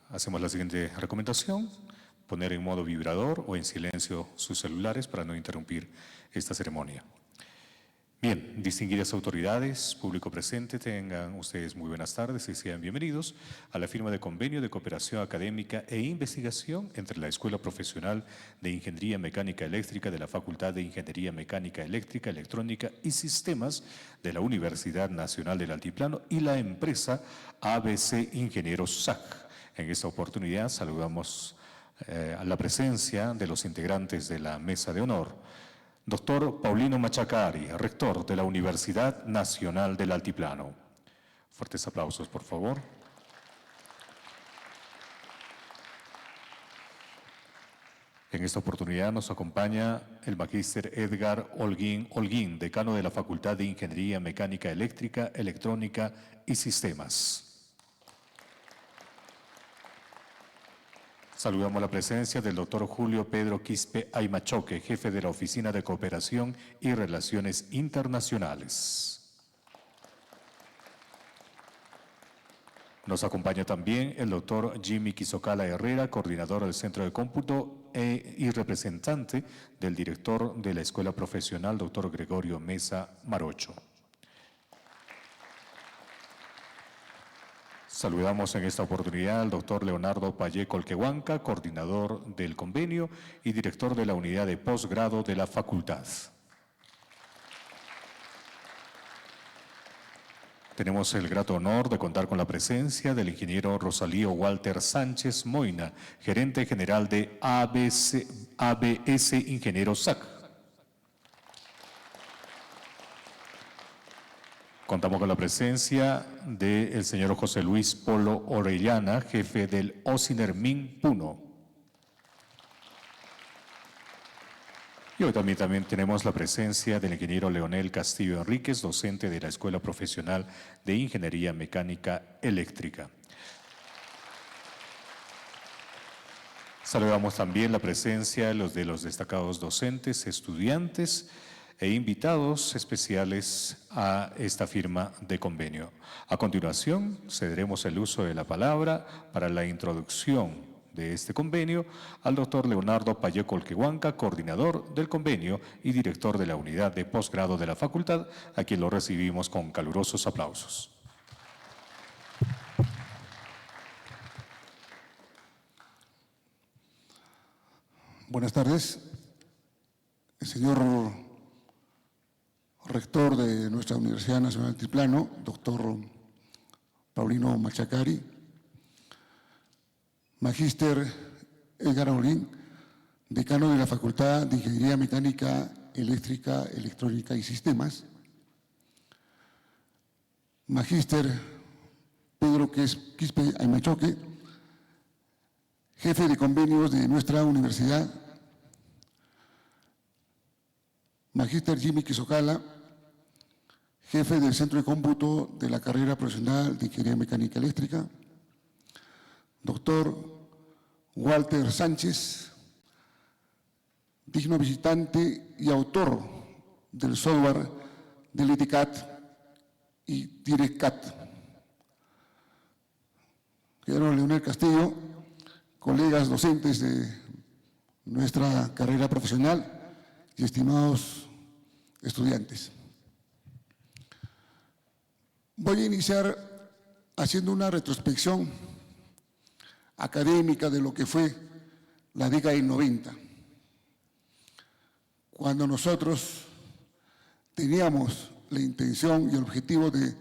Hacemos la siguiente recomendación: poner en modo vibrador o en silencio sus celulares para no interrumpir esta ceremonia. Bien, distinguidas autoridades, público presente, tengan ustedes muy buenas tardes y sean bienvenidos a la firma de convenio de cooperación académica e investigación entre la Escuela Profesional de Ingeniería Mecánica Eléctrica de la Facultad de Ingeniería Mecánica Eléctrica, Electrónica y Sistemas de la Universidad Nacional del Altiplano y la empresa ABC Ingenieros SAC. En esta oportunidad saludamos a la presencia de los integrantes de la mesa de honor. Doctor Paulino Machacari, rector de la Universidad Nacional del Altiplano. Fuertes aplausos, por favor. En esta oportunidad nos acompaña el magíster Edgar Holguín, decano de la Facultad de Ingeniería Mecánica Eléctrica, Electrónica y Sistemas. Saludamos la presencia del doctor Julio Pedro Quispe Aymachoque, jefe de la Oficina de Cooperación y Relaciones Internacionales. Nos acompaña también el doctor Jimmy Quisocala Herrera, coordinador del Centro de Cómputo y representante del director de la Escuela Profesional, doctor Gregorio Mesa Marocho. Saludamos en esta oportunidad al doctor Leonardo Payé Colquehuanca, coordinador del convenio y director de la unidad de posgrado de la facultad. Tenemos el grato honor de contar con la presencia del ingeniero Rosalío Walter Sánchez Moina, gerente general de ABS Ingenieros SAC. Contamos con la presencia del señor José Luis Polo Orellana, jefe del OSINERMIN Puno. Y hoy también tenemos la presencia del ingeniero Leonel Castillo Enríquez, docente de la Escuela Profesional de Ingeniería Mecánica Eléctrica. Saludamos también la presencia de los destacados docentes, estudiantes e invitados especiales a esta firma de convenio. A continuación, cederemos el uso de la palabra para la introducción de este convenio al doctor Leonardo Payé Colquehuanca, coordinador del convenio y director de la unidad de posgrado de la facultad, a quien lo recibimos con calurosos aplausos. Buenas tardes. El señor rector de nuestra Universidad Nacional del Altiplano, doctor Paulino Machacari, magíster Edgar Holguín, decano de la Facultad de Ingeniería Mecánica Eléctrica, Electrónica y Sistemas, magíster Pedro Quispe Aymachoque, jefe de convenios de nuestra universidad, magíster Jimmy Quisocala, jefe del Centro de Cómputo de la carrera profesional de Ingeniería Mecánica Eléctrica, doctor Walter Sánchez, digno visitante y autor del software del ITCAT y DirectCAT. Ingeniero Leonel Castillo, colegas docentes de nuestra carrera profesional y estimados estudiantes. Voy a iniciar haciendo una retrospección académica de lo que fue la década del 90, cuando nosotros teníamos la intención y el objetivo de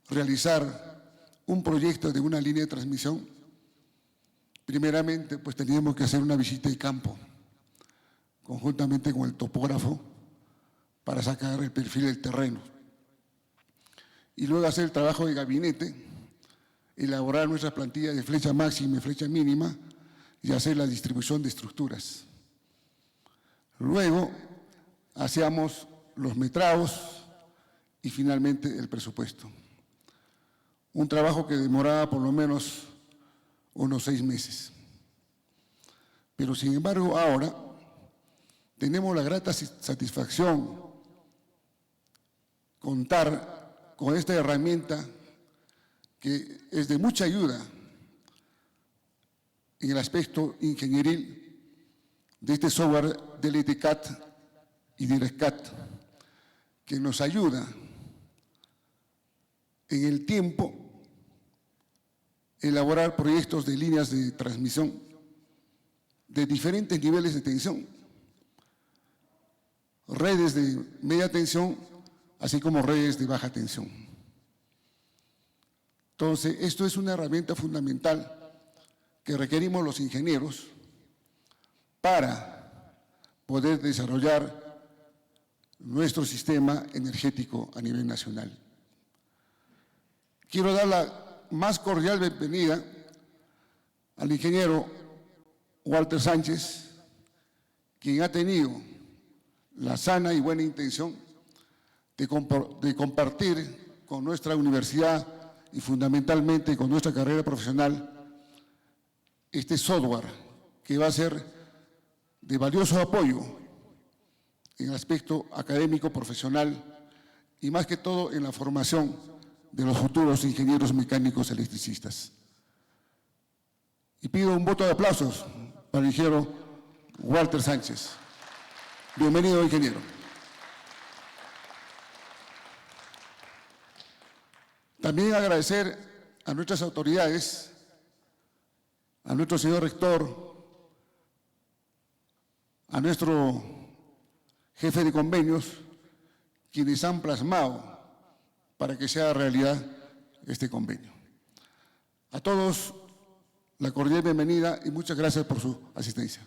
realizar un proyecto de una línea de transmisión. Primeramente, pues teníamos que hacer una visita de campo, conjuntamente con el topógrafo, para sacar el perfil del terreno. Y luego hacer el trabajo de gabinete, elaborar nuestras plantillas de flecha máxima y flecha mínima y hacer la distribución de estructuras. Luego hacíamos los metrados y finalmente el presupuesto. Un trabajo que demoraba por lo menos unos 6 meses. Pero sin embargo ahora tenemos la grata satisfacción contar con esta herramienta que es de mucha ayuda en el aspecto ingenieril de este software del ETCAT y del RESCAT, que nos ayuda en el tiempo a elaborar proyectos de líneas de transmisión de diferentes niveles de tensión, redes de media tensión, así como redes de baja tensión. Entonces, esto es una herramienta fundamental que requerimos los ingenieros para poder desarrollar nuestro sistema energético a nivel nacional. Quiero dar la más cordial bienvenida al ingeniero Walter Sánchez, quien ha tenido la sana y buena intención de compartir con nuestra universidad y fundamentalmente con nuestra carrera profesional este software que va a ser de valioso apoyo en el aspecto académico, profesional y más que todo en la formación de los futuros ingenieros mecánicos electricistas. Y pido un voto de aplausos para el ingeniero Walter Sánchez. Bienvenido, ingeniero. También agradecer a nuestras autoridades, a nuestro señor rector, a nuestro jefe de convenios, quienes han plasmado para que sea realidad este convenio. A todos, la cordial bienvenida y muchas gracias por su asistencia.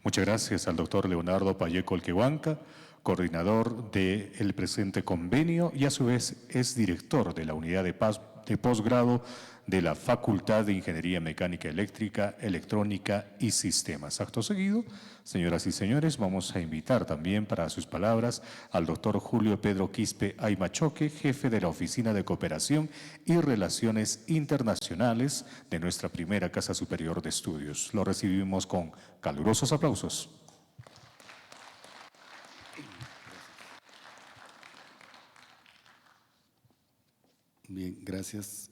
Muchas gracias al doctor Leonardo Payeco Olquehuanca, coordinador del presente convenio y a su vez es director de la unidad de posgrado de la Facultad de Ingeniería Mecánica Eléctrica, Electrónica y Sistemas. Acto seguido, señoras y señores, vamos a invitar también para sus palabras al doctor Julio Pedro Quispe Aymachoque, jefe de la Oficina de Cooperación y Relaciones Internacionales de nuestra primera Casa Superior de Estudios. Lo recibimos con calurosos aplausos. Bien, gracias.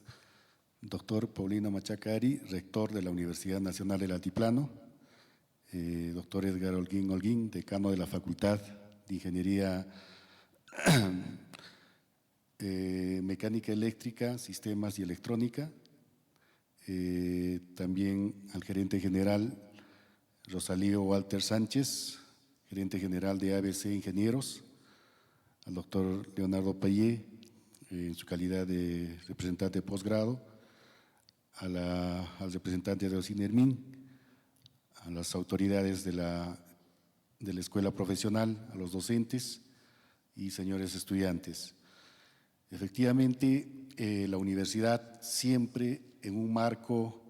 Doctor Paulino Machacari, rector de la Universidad Nacional del Altiplano. Doctor Edgar Holguín, decano de la Facultad de Ingeniería Mecánica Eléctrica, Sistemas y Electrónica. También al gerente general Rosalío Walter Sánchez, gerente general de ABC Ingenieros. Al doctor Leonardo Payé, en su calidad de representante de posgrado, al representante de OSINERMIN, a las autoridades de la escuela profesional, a los docentes y señores estudiantes. Efectivamente, la universidad siempre en un marco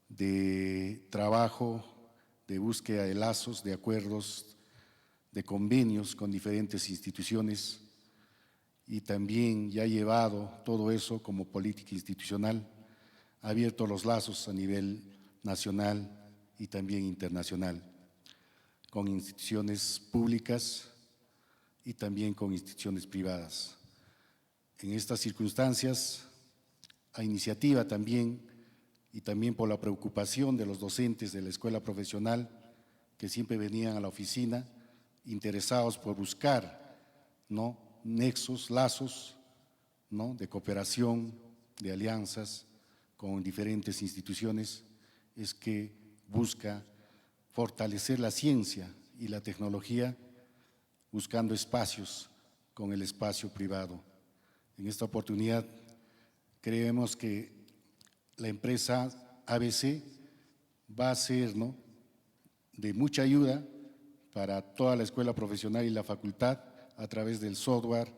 de trabajo, de búsqueda de lazos, de acuerdos, de convenios con diferentes instituciones y también ya ha llevado todo eso como política institucional, ha abierto los lazos a nivel nacional y también internacional, con instituciones públicas y también con instituciones privadas. En estas circunstancias, a iniciativa también y también por la preocupación de los docentes de la escuela profesional que siempre venían a la oficina interesados por buscar, ¿no?, nexos, lazos, ¿no?, de cooperación, de alianzas con diferentes instituciones, es que busca fortalecer la ciencia y la tecnología buscando espacios con el espacio privado. En esta oportunidad creemos que la empresa ABC va a ser, ¿no?, de mucha ayuda para toda la escuela profesional y la facultad a través del software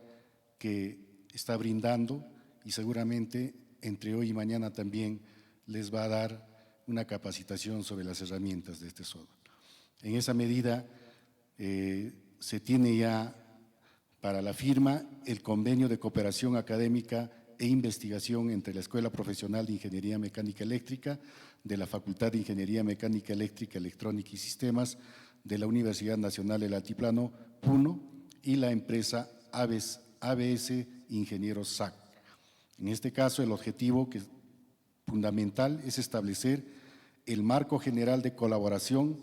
que está brindando y seguramente entre hoy y mañana también les va a dar una capacitación sobre las herramientas de este software. En esa medida se tiene ya para la firma el convenio de cooperación académica e investigación entre la Escuela Profesional de Ingeniería Mecánica Eléctrica de la Facultad de Ingeniería Mecánica Eléctrica, Electrónica y Sistemas de la Universidad Nacional del Altiplano, PUNO, y la empresa ABS Ingenieros SAC. En este caso, el objetivo fundamental es establecer el marco general de colaboración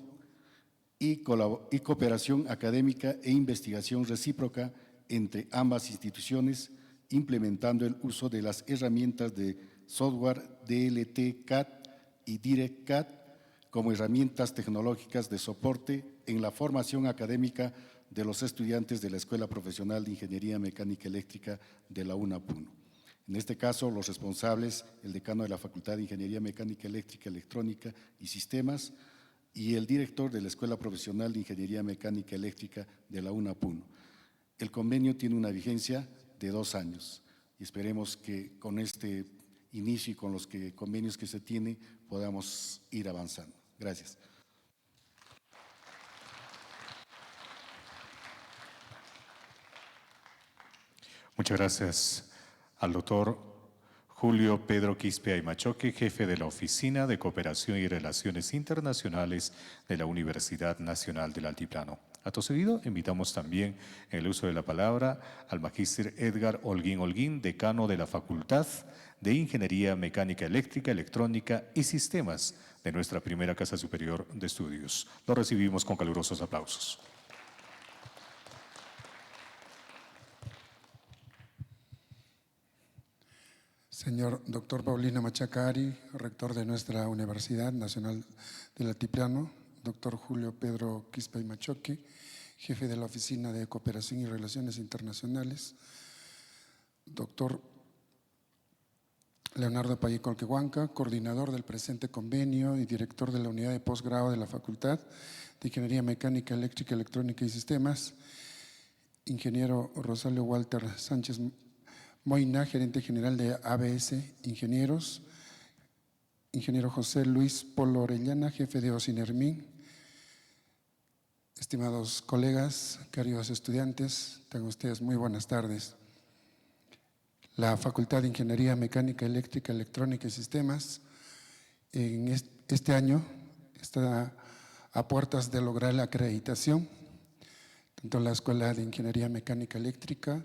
y cooperación académica e investigación recíproca entre ambas instituciones, implementando el uso de las herramientas de software DLT-CAD y DIRECT-CAD como herramientas tecnológicas de soporte en la formación académica de los estudiantes de la Escuela Profesional de Ingeniería Mecánica Eléctrica de la UNAPUNO. En este caso, los responsables, el decano de la Facultad de Ingeniería Mecánica Eléctrica, Electrónica y Sistemas y el director de la Escuela Profesional de Ingeniería Mecánica Eléctrica de la UNAPUNO. El convenio tiene una vigencia de 2 años y esperemos que con este inicio y con los convenios que se tiene podamos ir avanzando. Gracias. Muchas gracias al doctor Julio Pedro Quispe Aymachoque, jefe de la Oficina de Cooperación y Relaciones Internacionales de la Universidad Nacional del Altiplano. Acto seguido, invitamos también en el uso de la palabra al magíster Edgar Holguín Holguín, decano de la Facultad de Ingeniería Mecánica Eléctrica, Electrónica y Sistemas de nuestra primera Casa Superior de Estudios. Lo recibimos con calurosos aplausos. Señor doctor Paulino Machacari, rector de nuestra Universidad Nacional del Altiplano, doctor Julio Pedro Quispe Aymachoque, jefe de la Oficina de Cooperación y Relaciones Internacionales, doctor Leonardo Payé Colquehuanca, coordinador del presente convenio y director de la Unidad de Posgrado de la Facultad de Ingeniería Mecánica, Eléctrica, Electrónica y Sistemas, ingeniero Rosalio Walter Sánchez Moina, gerente general de ABS Ingenieros, ingeniero José Luis Polo Orellana, jefe de OSINERMIN. Estimados colegas, queridos estudiantes, tengan ustedes muy buenas tardes. La Facultad de Ingeniería Mecánica, Eléctrica, Electrónica y Sistemas en este año está a puertas de lograr la acreditación, tanto la Escuela de Ingeniería Mecánica Eléctrica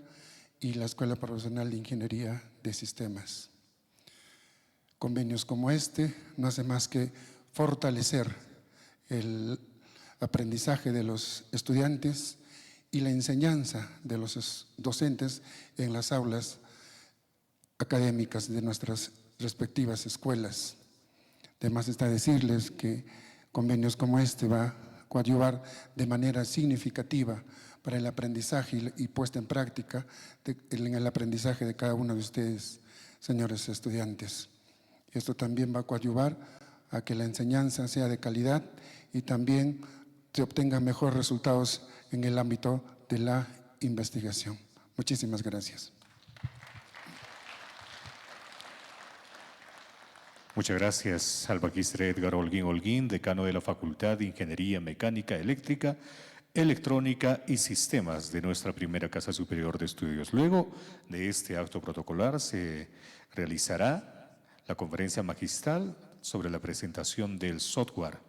y la Escuela Profesional de Ingeniería de Sistemas. Convenios como este no hace más que fortalecer el aprendizaje de los estudiantes y la enseñanza de los docentes en las aulas académicas de nuestras respectivas escuelas. Además está decirles que convenios como este va a coadyuvar de manera significativa para el aprendizaje y puesta en práctica en el aprendizaje de cada uno de ustedes, señores estudiantes. Esto también va a coadyuvar a que la enseñanza sea de calidad y también se obtengan mejores resultados en el ámbito de la investigación. Muchísimas gracias. Muchas gracias al magíster Edgar Holguín Holguín, decano de la Facultad de Ingeniería Mecánica Eléctrica, Electrónica y Sistemas de nuestra primera Casa Superior de Estudios. Luego de este acto protocolar se realizará la conferencia magistral sobre la presentación del software.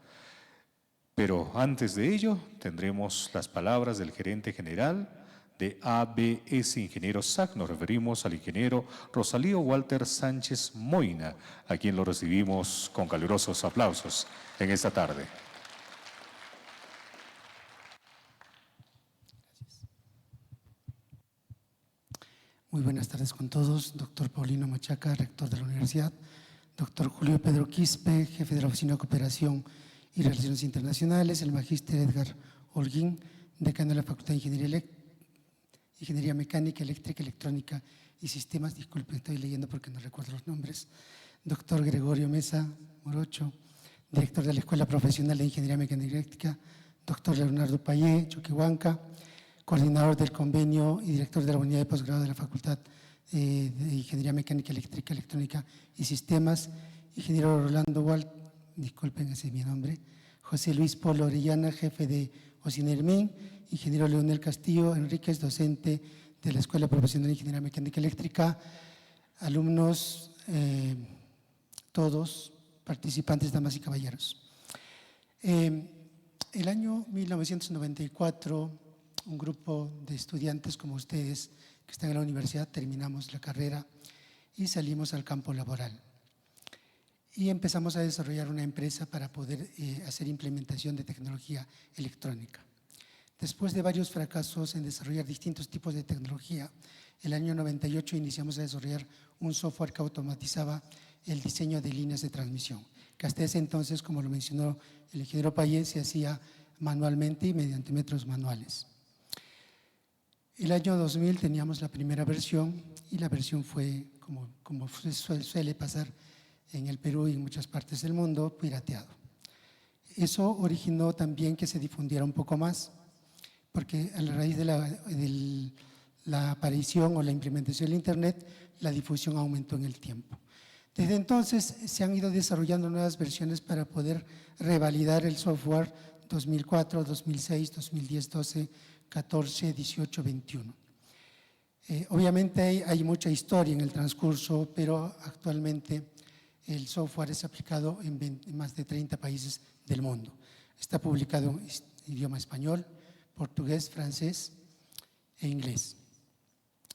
Pero antes de ello tendremos las palabras del gerente general de ABS Ingenieros SAC. Nos referimos al ingeniero Rosalío Walter Sánchez Moina, a quien lo recibimos con calurosos aplausos en esta tarde. Muy buenas tardes con todos. Doctor Paulino Machaca, rector de la universidad. Doctor Julio Pedro Quispe, jefe de la Oficina de Cooperación y Relaciones Internacionales. El magíster Edgar Holguín, decano de la Facultad de Ingeniería Mecánica, Eléctrica, Electrónica y Sistemas. Disculpen, estoy leyendo porque no recuerdo los nombres. Doctor Gregorio Mesa Morocho, director de la Escuela Profesional de Ingeniería Mecánica Eléctrica. Doctor Leonardo Payé Choquehuanca, coordinador del convenio y director de la unidad de posgrado de la Facultad de Ingeniería Mecánica Eléctrica, Electrónica y Sistemas, ingeniero Rolando Walt, disculpen, ese es mi nombre, José Luis Polo Orellana, jefe de OSINERMIN, ingeniero Leonel Castillo Enríquez, docente de la Escuela Profesional de Ingeniería Mecánica Eléctrica, alumnos, todos participantes, damas y caballeros. El año 1994, un grupo de estudiantes como ustedes que están en la universidad, terminamos la carrera y salimos al campo laboral. Y empezamos a desarrollar una empresa para poder hacer implementación de tecnología electrónica. Después de varios fracasos en desarrollar distintos tipos de tecnología, el año 98 iniciamos a desarrollar un software que automatizaba el diseño de líneas de transmisión, que hasta ese entonces, como lo mencionó el ingeniero Payé, se hacía manualmente y mediante métodos manuales. El año 2000 teníamos la primera versión y la versión fue, como suele pasar en el Perú y en muchas partes del mundo, pirateado. Eso originó también que se difundiera un poco más, porque a la raíz de la aparición o la implementación del Internet, la difusión aumentó en el tiempo. Desde entonces se han ido desarrollando nuevas versiones para poder revalidar el software 2004, 2006, 2010, 12, 14, 18, 21. Obviamente hay mucha historia en el transcurso, pero actualmente el software es aplicado en más de 30 países del mundo. Está publicado en idioma español, portugués, francés e inglés.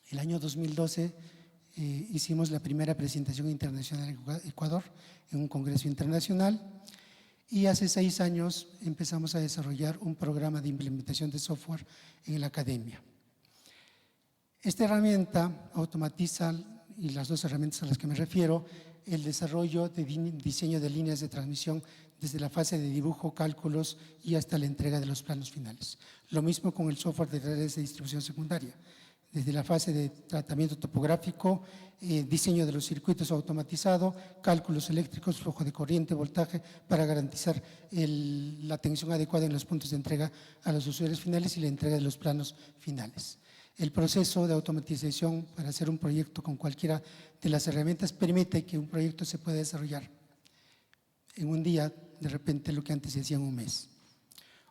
El año 2012 hicimos la primera presentación internacional en Ecuador, en un congreso internacional, y hace 6 años empezamos a desarrollar un programa de implementación de software en la academia. Esta herramienta automatiza, y las dos herramientas a las que me refiero, el desarrollo de diseño de líneas de transmisión desde la fase de dibujo, cálculos y hasta la entrega de los planos finales. Lo mismo con el software de redes de distribución secundaria, desde la fase de tratamiento topográfico, diseño de los circuitos automatizado, cálculos eléctricos, flujo de corriente, voltaje, para garantizar la tensión adecuada en los puntos de entrega a los usuarios finales y la entrega de los planos finales. El proceso de automatización para hacer un proyecto con cualquiera de las herramientas permite que un proyecto se pueda desarrollar en un día, de repente lo que antes se hacía en un mes.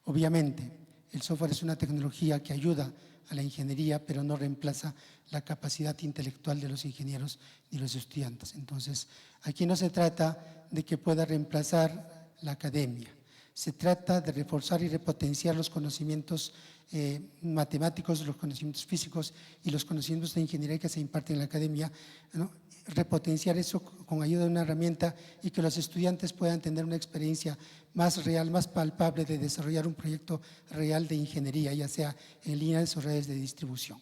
Obviamente, el software es una tecnología que ayuda a la ingeniería, pero no reemplaza la capacidad intelectual de los ingenieros ni los estudiantes. Entonces, aquí no se trata de que pueda reemplazar la academia, se trata de reforzar y repotenciar los conocimientos matemáticos, los conocimientos físicos y los conocimientos de ingeniería que se imparten en la academia, ¿no? Repotenciar eso con ayuda de una herramienta y que los estudiantes puedan tener una experiencia más real, más palpable de desarrollar un proyecto real de ingeniería, ya sea en líneas o redes de distribución.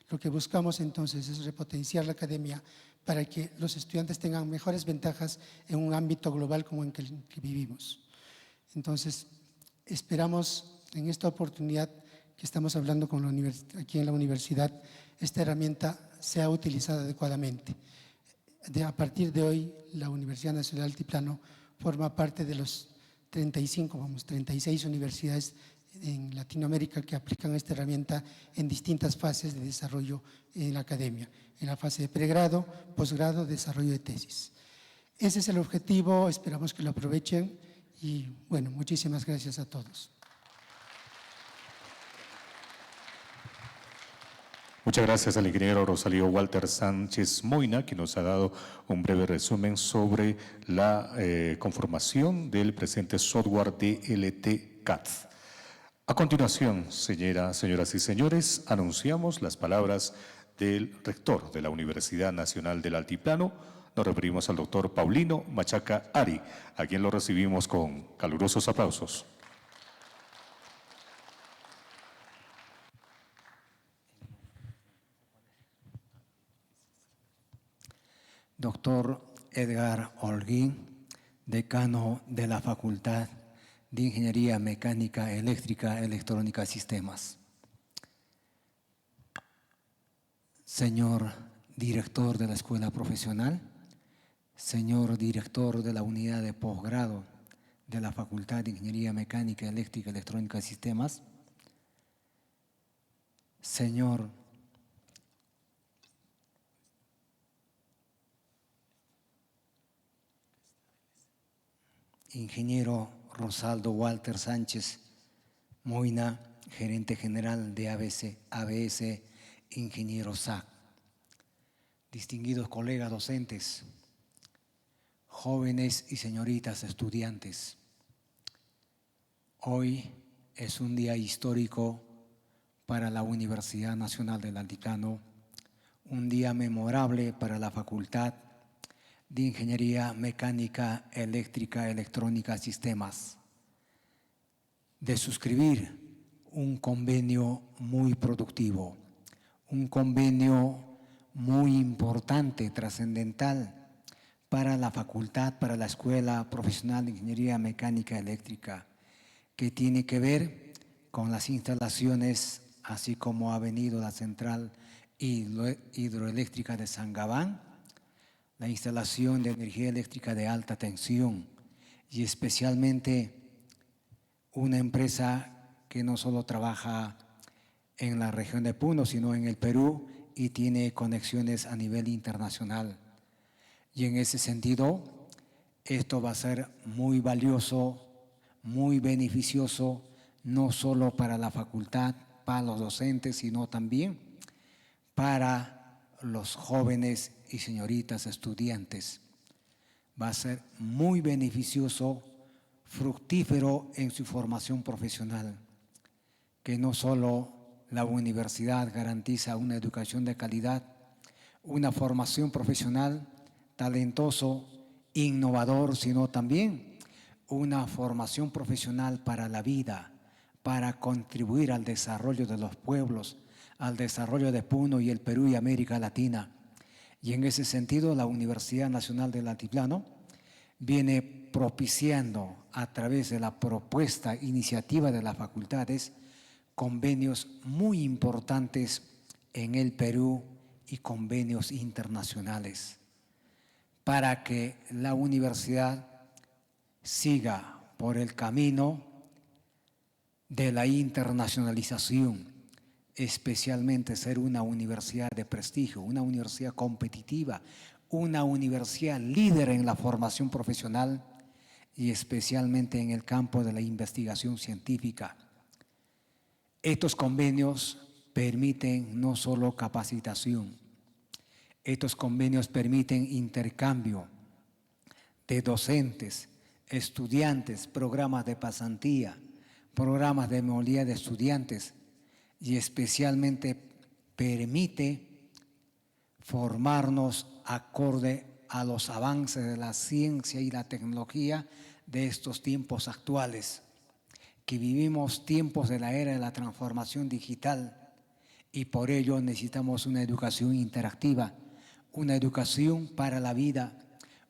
Lo que buscamos entonces es repotenciar la academia para que los estudiantes tengan mejores ventajas en un ámbito global como en el que vivimos. Entonces, esperamos en esta oportunidad que estamos hablando aquí en la universidad, esta herramienta sea utilizada adecuadamente. A partir de hoy, la Universidad Nacional Altiplano forma parte de los 36 universidades en Latinoamérica que aplican esta herramienta en distintas fases de desarrollo en la academia, en la fase de pregrado, posgrado, desarrollo de tesis. Ese es el objetivo, esperamos que lo aprovechen y bueno, muchísimas gracias a todos. Muchas gracias al ingeniero Rosalío Walter Sánchez Moina, que nos ha dado un breve resumen sobre la conformación del presente software DLT-CAD. A continuación, señoras y señores, anunciamos las palabras del rector de la Universidad Nacional del Altiplano. Nos referimos al doctor Paulino Machaca Ari, a quien lo recibimos con calurosos aplausos. Doctor Edgar Holguín, decano de la Facultad de Ingeniería Mecánica, Eléctrica, Electrónica y Sistemas. Señor director de la Escuela Profesional, señor director de la Unidad de Posgrado de la Facultad de Ingeniería Mecánica, Eléctrica, Electrónica y Sistemas, señor ingeniero Rosaldo Walter Sánchez Moina, gerente general de ABS Ingeniero SAC, distinguidos colegas docentes, jóvenes y señoritas estudiantes. Hoy es un día histórico para la Universidad Nacional del Altiplano un día memorable para la Facultad de Ingeniería Mecánica, Eléctrica, Electrónica, Sistemas, de suscribir un convenio muy productivo, un convenio muy importante, trascendental para la facultad, para la Escuela Profesional de Ingeniería Mecánica Eléctrica, que tiene que ver con las instalaciones, así como ha venido la central hidroeléctrica de Sangabán, la instalación de energía eléctrica de alta tensión y especialmente una empresa que no solo trabaja en la región de Puno, sino en el Perú y tiene conexiones a nivel internacional. Y en ese sentido, esto va a ser muy valioso, muy beneficioso, no solo para la facultad, para los docentes, sino también para los jóvenes y señoritas estudiantes. Va a ser muy beneficioso, fructífero en su formación profesional, que no solo la universidad garantiza una educación de calidad, una formación profesional talentoso, innovador, sino también una formación profesional para la vida, para contribuir al desarrollo de los pueblos, al desarrollo de Puno y el Perú y América Latina. Y en ese sentido, la Universidad Nacional del Altiplano viene propiciando a través de la propuesta iniciativa de las facultades convenios muy importantes en el Perú y convenios internacionales para que la universidad siga por el camino de la internacionalización, especialmente ser una universidad de prestigio, una universidad competitiva, una universidad líder en la formación profesional y especialmente en el campo de la investigación científica. Estos convenios permiten no solo capacitación, estos convenios permiten intercambio de docentes, estudiantes, programas de pasantía, programas de movilidad de estudiantes y especialmente permite formarnos acorde a los avances de la ciencia y la tecnología de estos tiempos actuales, que vivimos tiempos de la era de la transformación digital y por ello necesitamos una educación interactiva, una educación para la vida,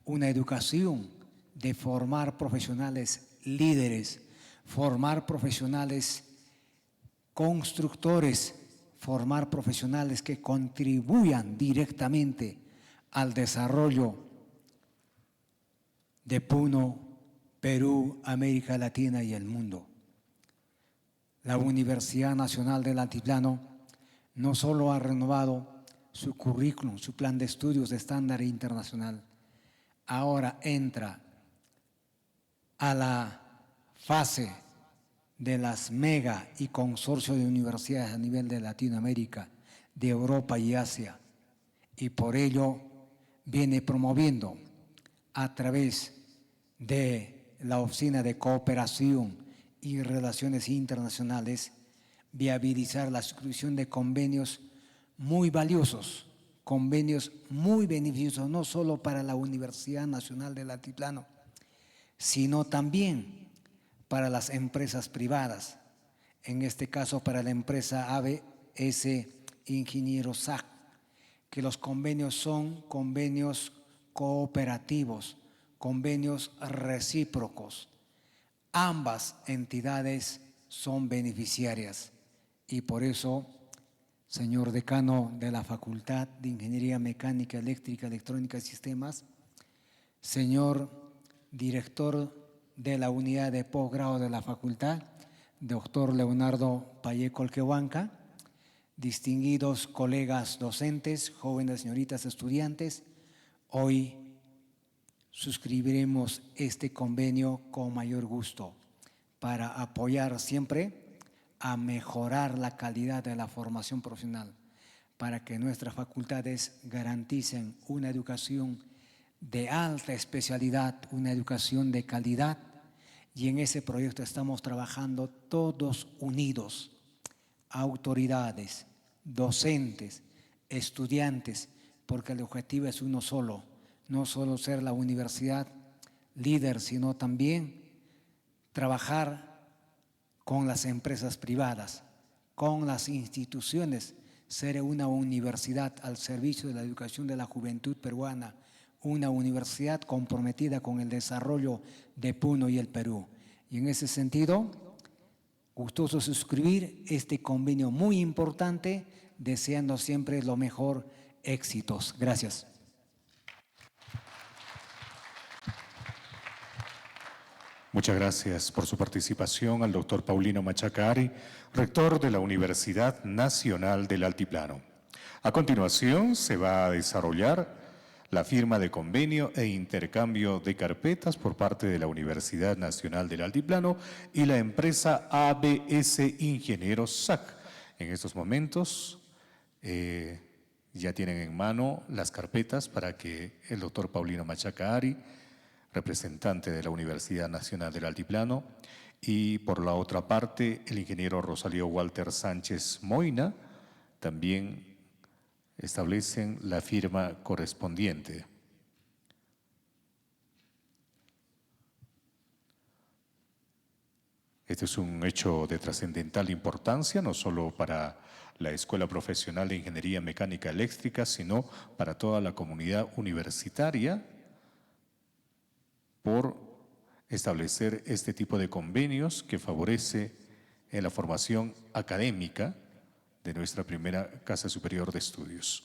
una educación de formar profesionales líderes, formar profesionales constructores, formar profesionales que contribuyan directamente al desarrollo de Puno, Perú, América Latina y el mundo. La Universidad Nacional del Altiplano no solo ha renovado su currículum, su plan de estudios de estándar internacional, ahora entra a la fase de las mega y consorcios de universidades a nivel de Latinoamérica, de Europa y Asia, y por ello viene promoviendo a través de la Oficina de Cooperación y Relaciones Internacionales viabilizar la suscripción de convenios muy valiosos, convenios muy beneficiosos, no solo para la Universidad Nacional del Altiplano, sino también para las empresas privadas, en este caso para la empresa ABS Ingeniero SAC, que los convenios son convenios cooperativos, convenios recíprocos. Ambas entidades son beneficiarias y por eso, señor decano de la Facultad de Ingeniería Mecánica, Eléctrica, Electrónica y Sistemas, señor director de la unidad de posgrado de la facultad, doctor Leonardo Payé Colquehuanca, distinguidos colegas docentes, jóvenes señoritas estudiantes, hoy suscribiremos este convenio con mayor gusto para apoyar siempre a mejorar la calidad de la formación profesional, para que nuestras facultades garanticen una educación de alta especialidad, una educación de calidad, y en ese proyecto estamos trabajando todos unidos, autoridades, docentes, estudiantes, porque el objetivo es uno solo, no solo ser la universidad líder, sino también trabajar con las empresas privadas, con las instituciones, ser una universidad al servicio de la educación de la juventud peruana, una universidad comprometida con el desarrollo de Puno y el Perú. Y en ese sentido, gustoso suscribir este convenio muy importante, deseando siempre lo mejor, éxitos. Gracias. Muchas gracias por su participación al doctor Paulino Machaca Ari, rector de la Universidad Nacional del Altiplano. A continuación se va a desarrollar la firma de convenio e intercambio de carpetas por parte de la Universidad Nacional del Altiplano y la empresa ABS Ingenieros SAC. En estos momentos ya tienen en mano las carpetas para que el doctor Paulino Machaca Ari, representante de la Universidad Nacional del Altiplano, y por la otra parte el ingeniero Rosalío Walter Sánchez Moina, también establecen la firma correspondiente. Este es un hecho de trascendental importancia, no solo para la Escuela Profesional de Ingeniería Mecánica Eléctrica, sino para toda la comunidad universitaria, por establecer este tipo de convenios que favorece en la formación académica de nuestra primera Casa Superior de Estudios.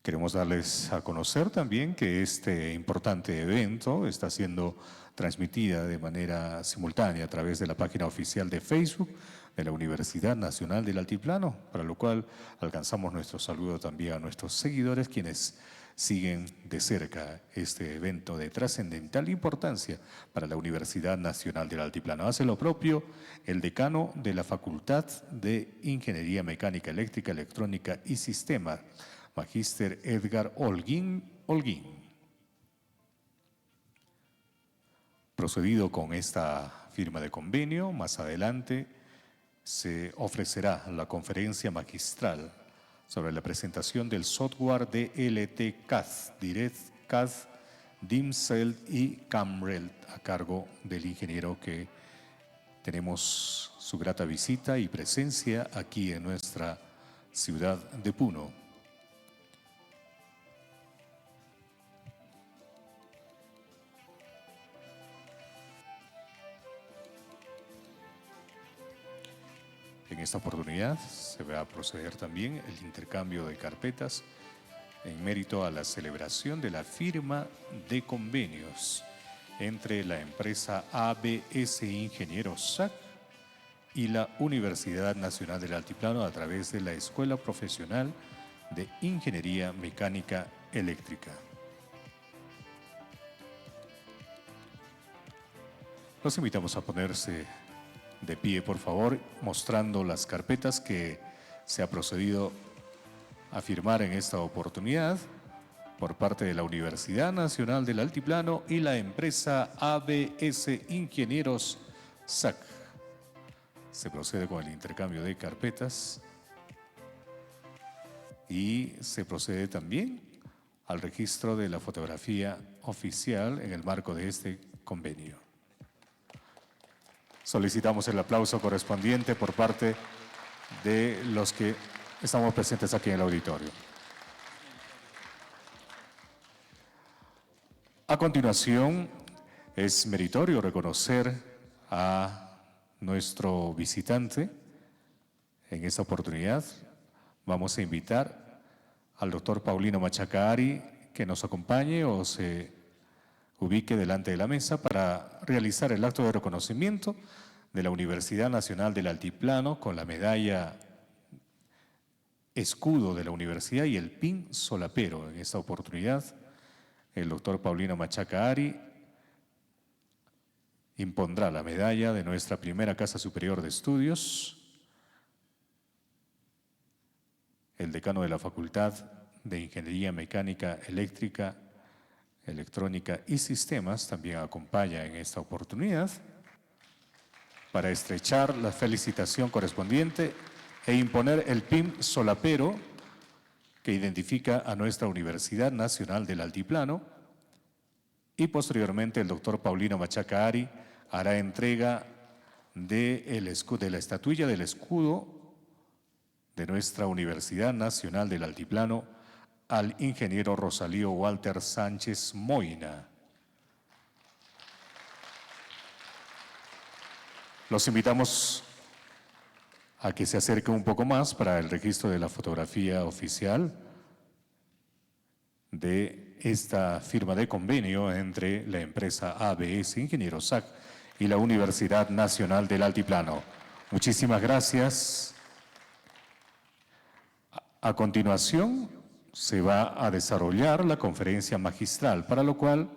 Queremos darles a conocer también que este importante evento está siendo transmitida de manera simultánea a través de la página oficial de Facebook de la Universidad Nacional del Altiplano, para lo cual alcanzamos nuestro saludo también a nuestros seguidores, quienes siguen de cerca este evento de trascendental importancia para la Universidad Nacional del Altiplano. Hace lo propio el decano de la Facultad de Ingeniería Mecánica Eléctrica, Electrónica y Sistemas, Magíster Edgar Holguín. Procedido con esta firma de convenio, más adelante se ofrecerá la conferencia magistral sobre la presentación del software DLT-CAD, DirectCAD, DIMCEL y CAMREL, a cargo del ingeniero que tenemos su grata visita y presencia aquí en nuestra ciudad de Puno. En esta oportunidad se va a proceder también el intercambio de carpetas en mérito a la celebración de la firma de convenios entre la empresa ABS Ingenieros SAC y la Universidad Nacional del Altiplano a través de la Escuela Profesional de Ingeniería Mecánica Eléctrica. Los invitamos a ponerse de pie, por favor, mostrando las carpetas que se ha procedido a firmar en esta oportunidad por parte de la Universidad Nacional del Altiplano y la empresa ABS Ingenieros SAC. Se procede con el intercambio de carpetas y se procede también al registro de la fotografía oficial en el marco de este convenio. Solicitamos el aplauso correspondiente por parte de los que estamos presentes aquí en el auditorio. A continuación, es meritorio reconocer a nuestro visitante. En esta oportunidad vamos a invitar al doctor Paulino Machaca Ari que nos acompañe o se ubique delante de la mesa para realizar el acto de reconocimiento de la Universidad Nacional del Altiplano con la medalla escudo de la universidad y el pin solapero. En esta oportunidad, el doctor Paulino Machaca Ari impondrá la medalla de nuestra primera Casa Superior de Estudios. El decano de la Facultad de Ingeniería Mecánica Eléctrica, Electrónica y Sistemas también acompaña en esta oportunidad para estrechar la felicitación correspondiente e imponer el PIN solapero que identifica a nuestra Universidad Nacional del Altiplano. Y posteriormente el doctor Paulino Machaca Ari hará entrega de la estatuilla del escudo de nuestra Universidad Nacional del Altiplano al ingeniero Rosalío Walter Sánchez Moina. Los invitamos a que se acerque un poco más para el registro de la fotografía oficial de esta firma de convenio entre la empresa ABS Ingenieros SAC y la Universidad Nacional del Altiplano. Muchísimas gracias. A continuación se va a desarrollar la conferencia magistral, para lo cual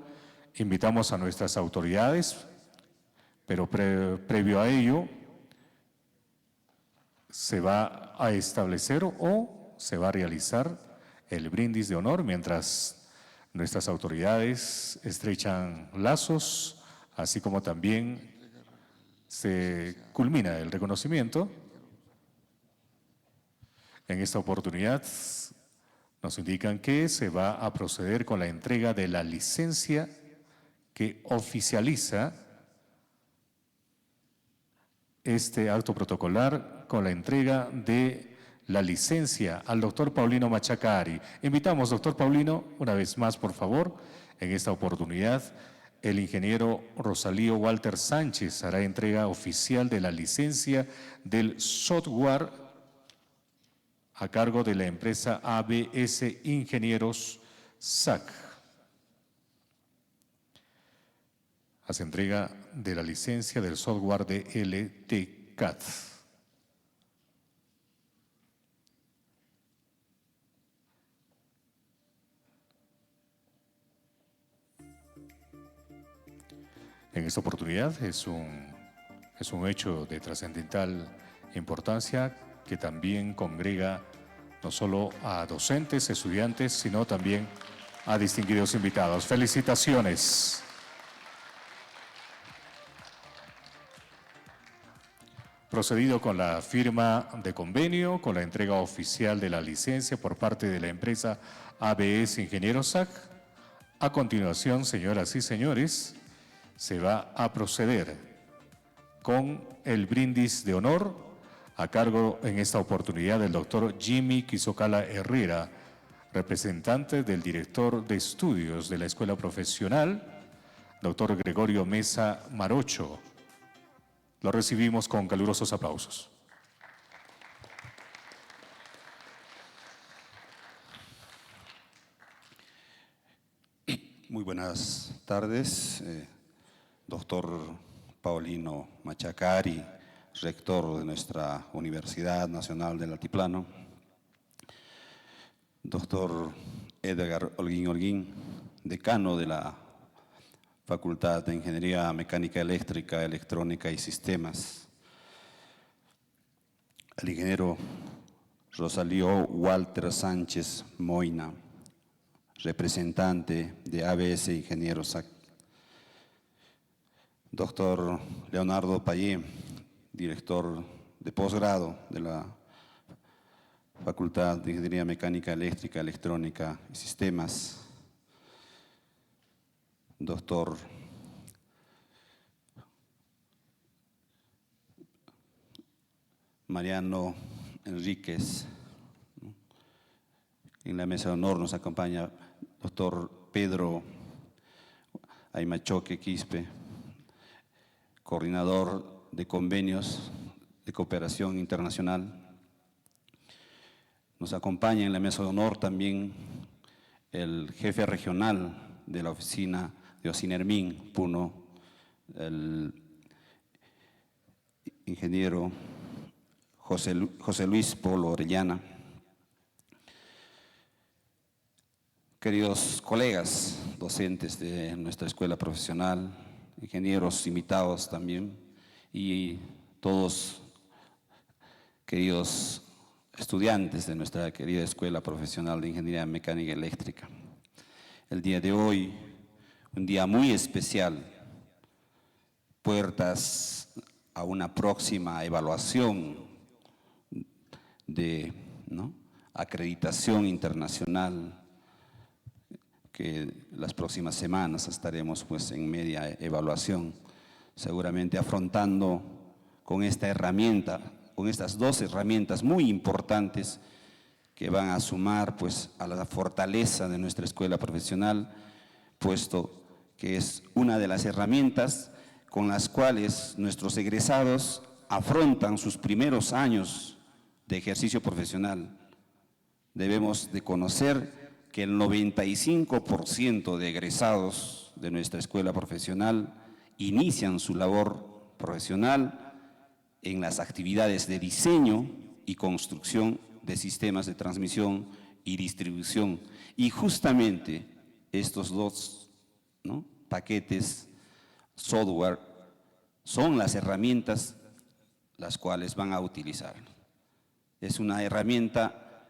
invitamos a nuestras autoridades, pero previo a ello se va a establecer o se va a realizar el brindis de honor mientras nuestras autoridades estrechan lazos, así como también se culmina el reconocimiento. En esta oportunidad nos indican que se va a proceder con la entrega de la licencia que oficializa este acto protocolar con la entrega de la licencia al doctor Paulino Machaca Ari. Invitamos, doctor Paulino, una vez más, por favor, en esta oportunidad, el ingeniero Rosalío Walter Sánchez hará entrega oficial de la licencia del software a cargo de la empresa ABS Ingenieros SAC. Hace entrega de la licencia del software de LTCAD. En esta oportunidad es un hecho de trascendental importancia que también congrega no solo a docentes, estudiantes, sino también a distinguidos invitados. ¡Felicitaciones! Procedido con la firma de convenio, con la entrega oficial de la licencia por parte de la empresa ABS Ingenieros SAC, a continuación, señoras y señores, se va a proceder con el brindis de honor a cargo en esta oportunidad del doctor Jimmy Quisocala Herrera, representante del director de estudios de la Escuela Profesional, doctor Gregorio Mesa Marocho. Lo recibimos con calurosos aplausos. Muy buenas tardes, doctor Paulino Machaca Ari, rector de nuestra Universidad Nacional del Altiplano, doctor Edgar Holguín, decano de la Facultad de Ingeniería Mecánica Eléctrica, Electrónica y Sistemas, el ingeniero Rosalío Walter Sánchez Moina, representante de ABS Ingenieros SAC, doctor Leonardo Payé, director de posgrado de la Facultad de Ingeniería Mecánica Eléctrica, Electrónica y Sistemas, doctor Mariano Enríquez. En la mesa de honor nos acompaña doctor Pedro Aymachoque Quispe, coordinador de convenios de cooperación internacional. Nos acompaña en la mesa de honor también el jefe regional de la oficina de Ocinermin, Puno, el ingeniero José Luis Polo Orellana. Queridos colegas docentes de nuestra escuela profesional, ingenieros invitados también, y todos queridos estudiantes de nuestra querida Escuela Profesional de Ingeniería Mecánica Eléctrica. El día de hoy, un día muy especial, puertas a una próxima evaluación de acreditación internacional, que las próximas semanas estaremos pues en media evaluación, seguramente afrontando con esta herramienta, con estas dos herramientas muy importantes que van a sumar pues a la fortaleza de nuestra escuela profesional, puesto que es una de las herramientas con las cuales nuestros egresados afrontan sus primeros años de ejercicio profesional. Debemos de conocer que el 95% de egresados de nuestra escuela profesional inician su labor profesional en las actividades de diseño y construcción de sistemas de transmisión y distribución. Y justamente estos dos paquetes software son las herramientas las cuales van a utilizar. Es una herramienta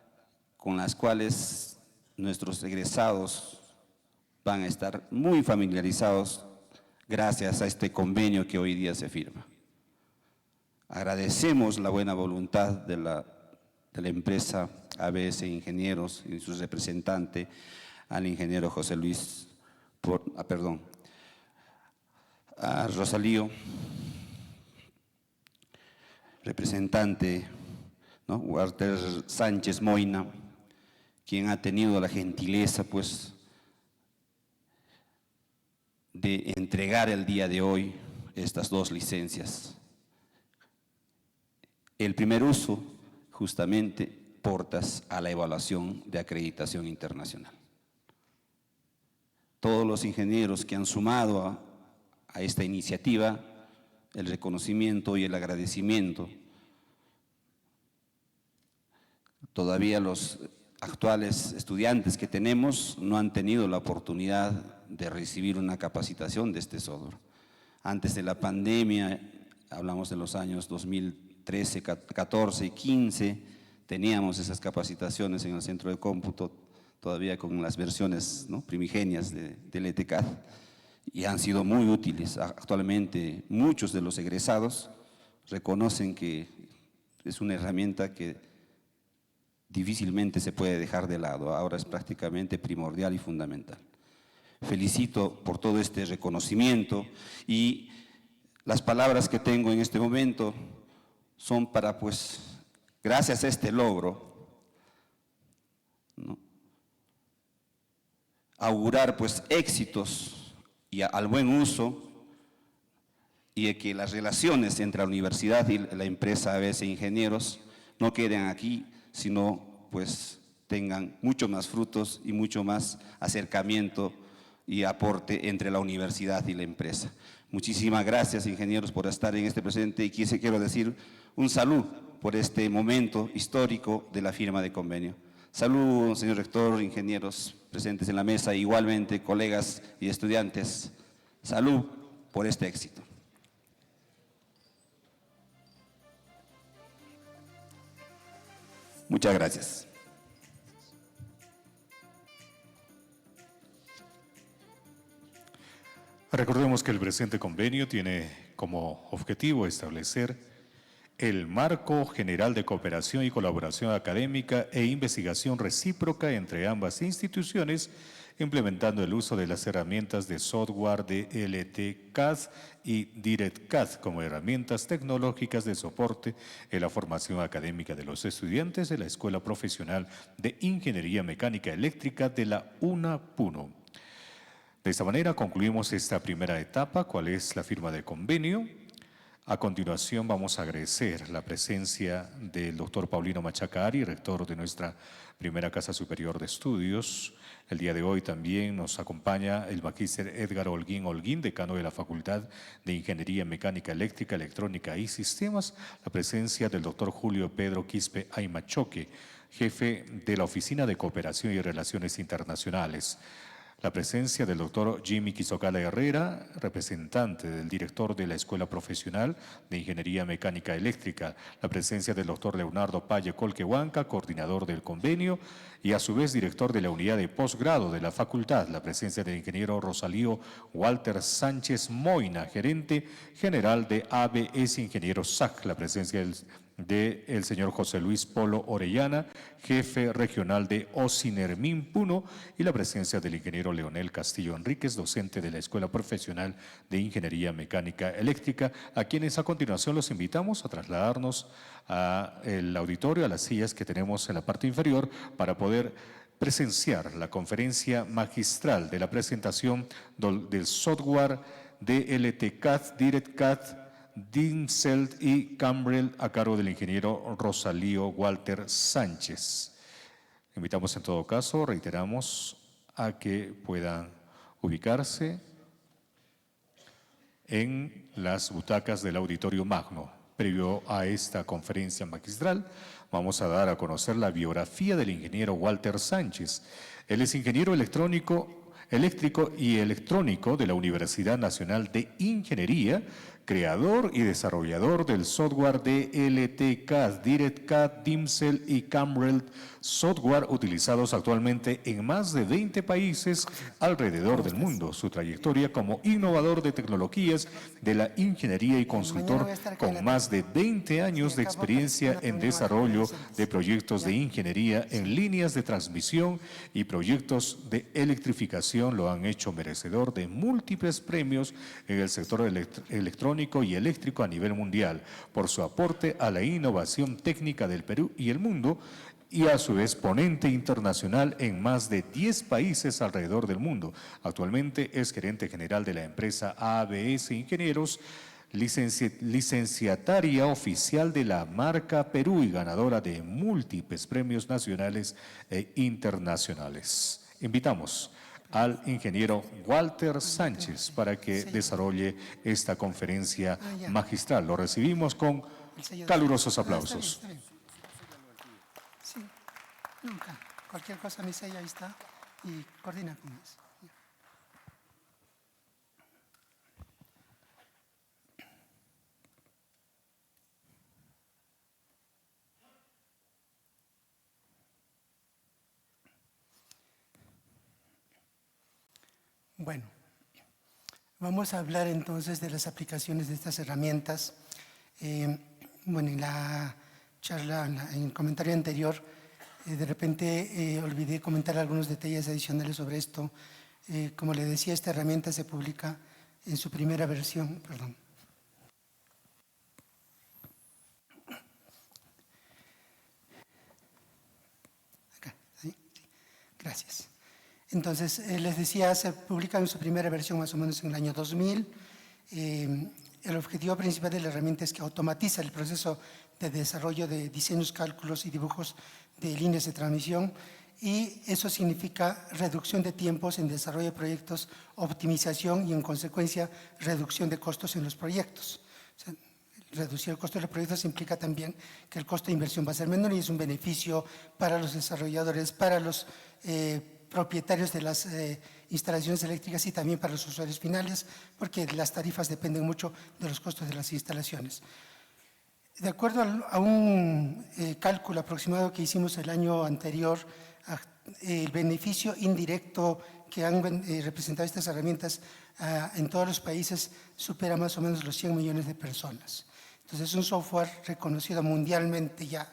con las cuales nuestros egresados van a estar muy familiarizados gracias a este convenio que hoy día se firma. Agradecemos la buena voluntad de la empresa ABS Ingenieros y su representante, al ingeniero José Luis, a Rosalío, representante, Walter Sánchez Moina, quien ha tenido la gentileza pues de entregar el día de hoy estas dos licencias. El primer uso, justamente, portas a la evaluación de acreditación internacional. Todos los ingenieros que han sumado a esta iniciativa, el reconocimiento y el agradecimiento. Todavía los actuales estudiantes que tenemos no han tenido la oportunidad de recibir una capacitación de este software. Antes de la pandemia, hablamos de los años 2013, 14 y 15, teníamos esas capacitaciones en el centro de cómputo, todavía con las versiones primigenias del ETCAD, y han sido muy útiles. Actualmente muchos de los egresados reconocen que es una herramienta que difícilmente se puede dejar de lado, ahora es prácticamente primordial y fundamental. Felicito por todo este reconocimiento y las palabras que tengo en este momento son para, pues, gracias a este logro, augurar pues éxitos y al buen uso, y de que las relaciones entre la universidad y la empresa ABS Ingenieros no queden aquí, sino pues tengan mucho más frutos y mucho más acercamiento y aporte entre la universidad y la empresa. Muchísimas gracias, ingenieros, por estar en este presente, y quiero decir un saludo por este momento histórico de la firma de convenio. Salud, señor rector, ingenieros presentes en la mesa, igualmente colegas y estudiantes. Salud por este éxito. Muchas gracias. Recordemos que el presente convenio tiene como objetivo establecer el marco general de cooperación y colaboración académica e investigación recíproca entre ambas instituciones, implementando el uso de las herramientas de software de LTCAD y DirectCAD como herramientas tecnológicas de soporte en la formación académica de los estudiantes de la Escuela Profesional de Ingeniería Mecánica Eléctrica de la UNAPUNO. De esta manera concluimos esta primera etapa, cuál es la firma de convenio. A continuación vamos a agradecer la presencia del doctor Paulino Machaca Ari, rector de nuestra primera Casa Superior de Estudios. El día de hoy también nos acompaña el magíster Edgar Holguín Holguín, decano de la Facultad de Ingeniería Mecánica Eléctrica, Electrónica y Sistemas. La presencia del doctor Julio Pedro Quispe Aymachoque, jefe de la Oficina de Cooperación y Relaciones Internacionales. La presencia del doctor Jimmy Quizocala Herrera, representante del director de la Escuela Profesional de Ingeniería Mecánica Eléctrica. La presencia del doctor Leonardo Paye Colquehuanca, coordinador del convenio y a su vez director de la unidad de posgrado de la facultad. La presencia del ingeniero Rosalío Walter Sánchez Moina, gerente general de ABS Ingenieros SAC. La presencia del señor José Luis Polo Orellana, jefe regional de Ocinermin Puno, y la presencia del ingeniero Leonel Castillo Enríquez, docente de la Escuela Profesional de Ingeniería Mecánica Eléctrica, a quienes a continuación los invitamos a trasladarnos al auditorio, a las sillas que tenemos en la parte inferior, para poder presenciar la conferencia magistral de la presentación del software DLT-CAD, DirectCAD, DIMCELT y Cambrel a cargo del ingeniero Rosalío Walter Sánchez. Invitamos en todo caso, reiteramos, a que puedan ubicarse en las butacas del auditorio magno. Previo a esta conferencia magistral, vamos a dar a conocer la biografía del ingeniero Walter Sánchez. Él es ingeniero eléctrico y electrónico de la Universidad Nacional de Ingeniería, creador y desarrollador del software DLT-CAD, DirectCAD, DIMCELT y Cambrel, software utilizados actualmente en más de 20 países alrededor del mundo. Su trayectoria como innovador de tecnologías de la ingeniería y consultor con más de 20 años de experiencia en desarrollo de proyectos de ingeniería en líneas de transmisión y proyectos de electrificación lo han hecho merecedor de múltiples premios en el sector electrónico y eléctrico a nivel mundial por su aporte a la innovación técnica del Perú y el mundo, y a su vez ponente internacional en más de 10 países alrededor del mundo. Actualmente es gerente general de la empresa ABS Ingenieros, licenciataria oficial de la marca Perú y ganadora de múltiples premios nacionales e internacionales. Invitamos al ingeniero Walter Sánchez para que desarrolle esta conferencia magistral. Lo recibimos con calurosos aplausos. Sí, nunca. Cualquier cosa me sella, ahí está, y coordina con eso. Bueno, vamos a hablar entonces de las aplicaciones de estas herramientas. Bueno, en la charla, en el comentario anterior, de repente olvidé comentar algunos detalles adicionales sobre esto. Como le decía, esta herramienta se publica en su primera versión, perdón. Acá, ¿sí? Gracias. Entonces, les decía, se publica en su primera versión más o menos en el año 2000. El objetivo principal de la herramienta es que automatiza el proceso de desarrollo de diseños, cálculos y dibujos de líneas de transmisión, y eso significa reducción de tiempos en desarrollo de proyectos, optimización y, en consecuencia, reducción de costos en los proyectos. O sea, reducir el costo de los proyectos implica también que el costo de inversión va a ser menor y es un beneficio para los desarrolladores, para los propietarios de las instalaciones eléctricas y también para los usuarios finales, porque las tarifas dependen mucho de los costos de las instalaciones. De acuerdo a un cálculo aproximado que hicimos el año anterior, el beneficio indirecto que han representado estas herramientas en todos los países supera más o menos los 100 millones de personas. Entonces es un software reconocido mundialmente ya,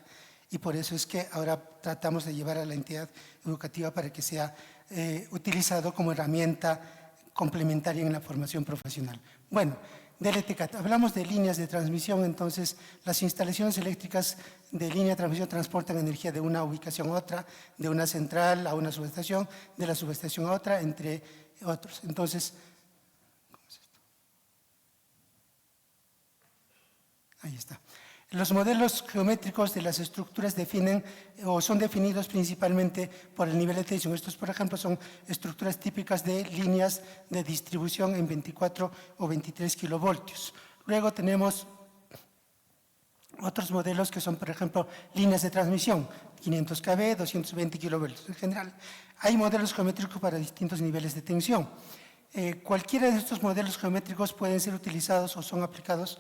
y por eso es que ahora tratamos de llevar a la entidad educativa para que sea utilizado como herramienta complementaria en la formación profesional. Bueno, DLT-CAD, hablamos de líneas de transmisión. Entonces las instalaciones eléctricas de línea de transmisión transportan energía de una ubicación a otra, de una central a una subestación, de la subestación a otra, entre otros. Entonces, ¿cómo es esto? Ahí está. Los modelos geométricos de las estructuras definen o son definidos principalmente por el nivel de tensión. Estos, por ejemplo, son estructuras típicas de líneas de distribución en 24 o 23 kilovoltios. Luego tenemos otros modelos que son, por ejemplo, líneas de transmisión, 500 kV, 220 kilovoltios. En general, hay modelos geométricos para distintos niveles de tensión. Cualquiera de estos modelos geométricos pueden ser utilizados o son aplicados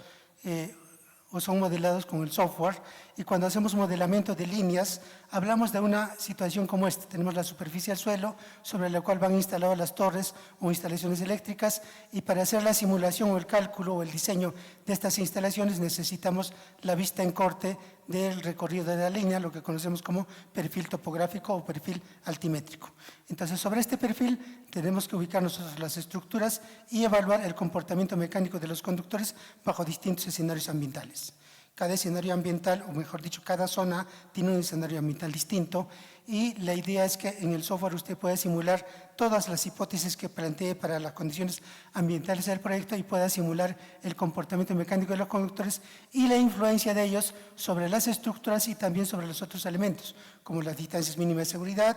o son modelados con el software, y cuando hacemos modelamiento de líneas, hablamos de una situación como esta. Tenemos la superficie al suelo, sobre la cual van instaladas las torres o instalaciones eléctricas, y para hacer la simulación o el cálculo o el diseño de estas instalaciones necesitamos la vista en corte del recorrido de la línea, lo que conocemos como perfil topográfico o perfil altimétrico. Entonces, sobre este perfil tenemos que ubicar nosotros las estructuras y evaluar el comportamiento mecánico de los conductores bajo distintos escenarios ambientales. Cada escenario ambiental, o mejor dicho, cada zona tiene un escenario ambiental distinto, y la idea es que en el software usted pueda simular todas las hipótesis que plantee para las condiciones ambientales del proyecto y pueda simular el comportamiento mecánico de los conductores y la influencia de ellos sobre las estructuras y también sobre los otros elementos, como las distancias mínimas de seguridad,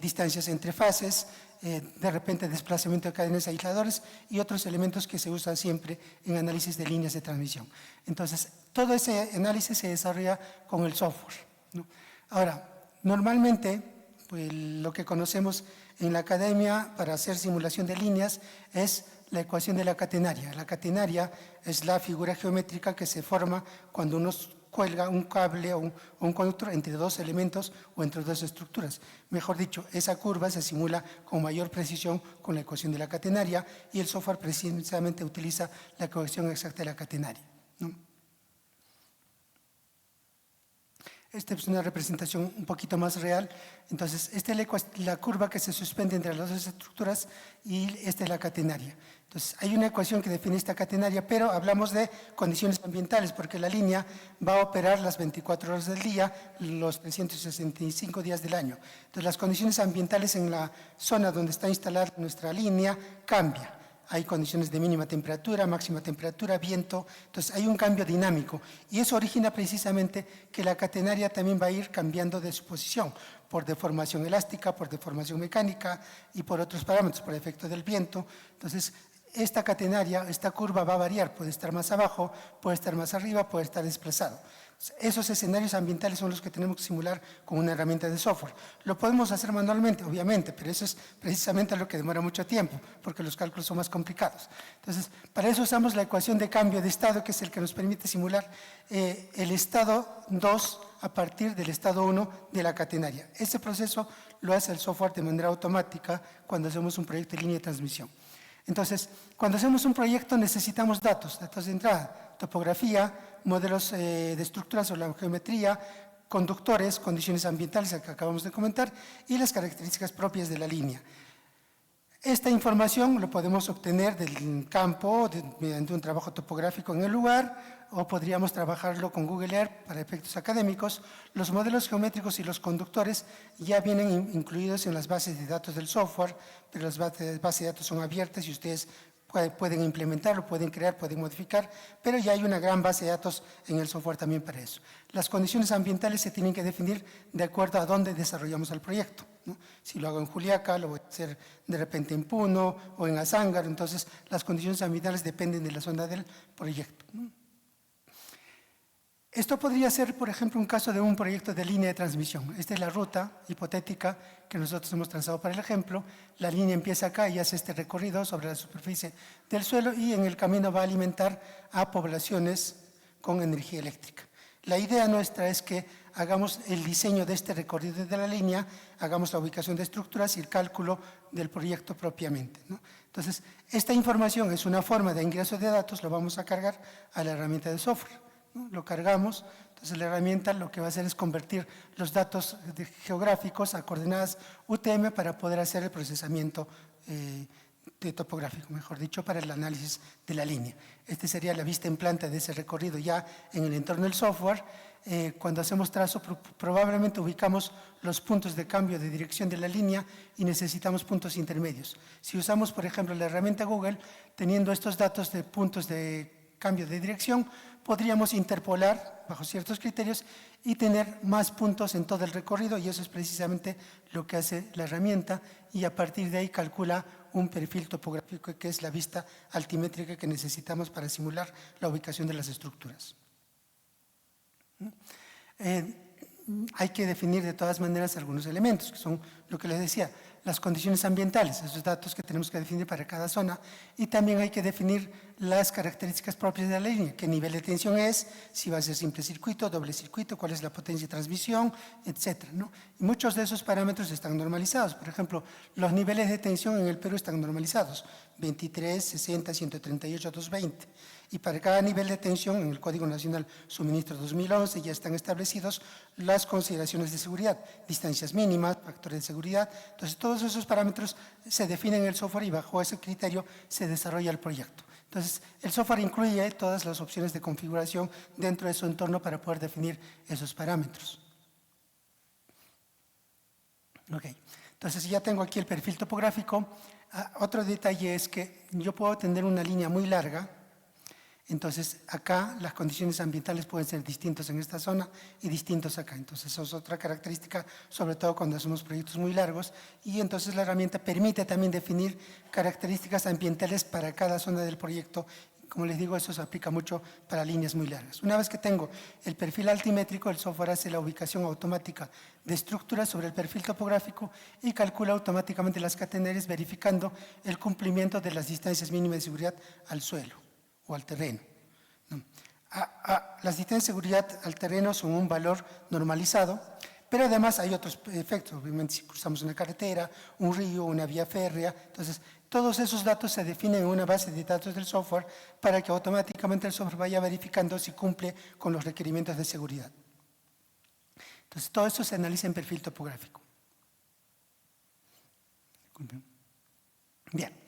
distancias entre fases, de repente desplazamiento de cadenas aisladores y otros elementos que se usan siempre en análisis de líneas de transmisión. Entonces, todo ese análisis se desarrolla con el software, ¿no? Ahora, normalmente, pues, lo que conocemos en la academia para hacer simulación de líneas es la ecuación de la catenaria. La catenaria es la figura geométrica que se forma cuando uno cuelga un cable o un conductor entre dos elementos o entre dos estructuras. Mejor dicho, esa curva se simula con mayor precisión con la ecuación de la catenaria, y el software precisamente utiliza la ecuación exacta de la catenaria, ¿no? Esta es una representación un poquito más real. Entonces, esta es la curva que se suspende entre las dos estructuras, y esta es la catenaria. Entonces, hay una ecuación que define esta catenaria, pero hablamos de condiciones ambientales, porque la línea va a operar las 24 horas del día, los 365 días del año. Entonces, las condiciones ambientales en la zona donde está instalada nuestra línea cambian. Hay condiciones de mínima temperatura, máxima temperatura, viento. Entonces, hay un cambio dinámico, y eso origina precisamente que la catenaria también va a ir cambiando de su posición por deformación elástica, por deformación mecánica y por otros parámetros, por efecto del viento. Entonces, esta catenaria, esta curva va a variar, puede estar más abajo, puede estar más arriba, puede estar desplazado. Esos escenarios ambientales son los que tenemos que simular con una herramienta de software. Lo podemos hacer manualmente, obviamente, pero eso es precisamente lo que demora mucho tiempo, porque los cálculos son más complicados. Entonces, para eso usamos la ecuación de cambio de estado, que es el que nos permite simular el estado 2 a partir del estado 1 de la catenaria. Ese proceso lo hace el software de manera automática cuando hacemos un proyecto de línea de transmisión. Entonces, cuando hacemos un proyecto necesitamos datos de entrada, topografía, modelos de estructuras o la geometría, conductores, condiciones ambientales que acabamos de comentar, y las características propias de la línea. Esta información lo podemos obtener del campo mediante un trabajo topográfico en el lugar, o podríamos trabajarlo con Google Earth para efectos académicos. Los modelos geométricos y los conductores ya vienen incluidos en las bases de datos del software, pero las bases de datos son abiertas y ustedes pueden implementarlo, pueden crear, pueden modificar, pero ya hay una gran base de datos en el software también para eso. Las condiciones ambientales se tienen que definir de acuerdo a dónde desarrollamos el proyecto, ¿no? Si lo hago en Juliaca, lo voy a hacer de repente en Puno o en Azángaro. Entonces, las condiciones ambientales dependen de la zona del proyecto, ¿no? Esto podría ser, por ejemplo, un caso de un proyecto de línea de transmisión. Esta es la ruta hipotética que nosotros hemos trazado para el ejemplo. La línea empieza acá y hace este recorrido sobre la superficie del suelo, y en el camino va a alimentar a poblaciones con energía eléctrica. La idea nuestra es que hagamos el diseño de este recorrido de la línea, hagamos la ubicación de estructuras y el cálculo del proyecto propiamente, ¿no? Entonces, esta información es una forma de ingreso de datos, lo vamos a cargar a la herramienta de software, ¿no? Lo cargamos, entonces la herramienta lo que va a hacer es convertir los datos geográficos a coordenadas UTM para poder hacer el procesamiento de topográfico, mejor dicho, para el análisis de la línea. Esta sería la vista en planta de ese recorrido ya en el entorno del software. Cuando hacemos trazo, probablemente ubicamos los puntos de cambio de dirección de la línea y necesitamos puntos intermedios. Si usamos, por ejemplo, la herramienta Google, teniendo estos datos de puntos de cambio de dirección, podríamos interpolar bajo ciertos criterios y tener más puntos en todo el recorrido, y eso es precisamente lo que hace la herramienta, y a partir de ahí calcula un perfil topográfico que es la vista altimétrica que necesitamos para simular la ubicación de las estructuras. Hay que definir de todas maneras algunos elementos, que son lo que les decía, las condiciones ambientales, esos datos que tenemos que definir para cada zona, y también hay que definir las características propias de la línea, qué nivel de tensión es, si va a ser simple circuito, doble circuito, cuál es la potencia de transmisión, etcétera, ¿no? Y muchos de esos parámetros están normalizados. Por ejemplo, los niveles de tensión en el Perú están normalizados, 23, 60, 138, 220. Y para cada nivel de tensión, en el Código Nacional Suministro 2011 ya están establecidos las consideraciones de seguridad, distancias mínimas, factores de seguridad. Entonces, todos esos parámetros se definen en el software y bajo ese criterio se desarrolla el proyecto. Entonces, el software incluye todas las opciones de configuración dentro de su entorno para poder definir esos parámetros. Ok, entonces ya tengo aquí el perfil topográfico. Otro detalle es que yo puedo tener una línea muy larga. Entonces, acá las condiciones ambientales pueden ser distintas en esta zona y distintos acá. Entonces, eso es otra característica, sobre todo cuando hacemos proyectos muy largos. Y entonces la herramienta permite también definir características ambientales para cada zona del proyecto. Como les digo, eso se aplica mucho para líneas muy largas. Una vez que tengo el perfil altimétrico, el software hace la ubicación automática de estructuras sobre el perfil topográfico y calcula automáticamente las catenarias verificando el cumplimiento de las distancias mínimas de seguridad al suelo o al terreno. Las distancias de seguridad al terreno son un valor normalizado, pero además hay otros efectos. Obviamente, si cruzamos una carretera, un río, una vía férrea, entonces todos esos datos se definen en una base de datos del software para que automáticamente el software vaya verificando si cumple con los requerimientos de seguridad. Entonces, todo eso se analiza en perfil topográfico. Bien.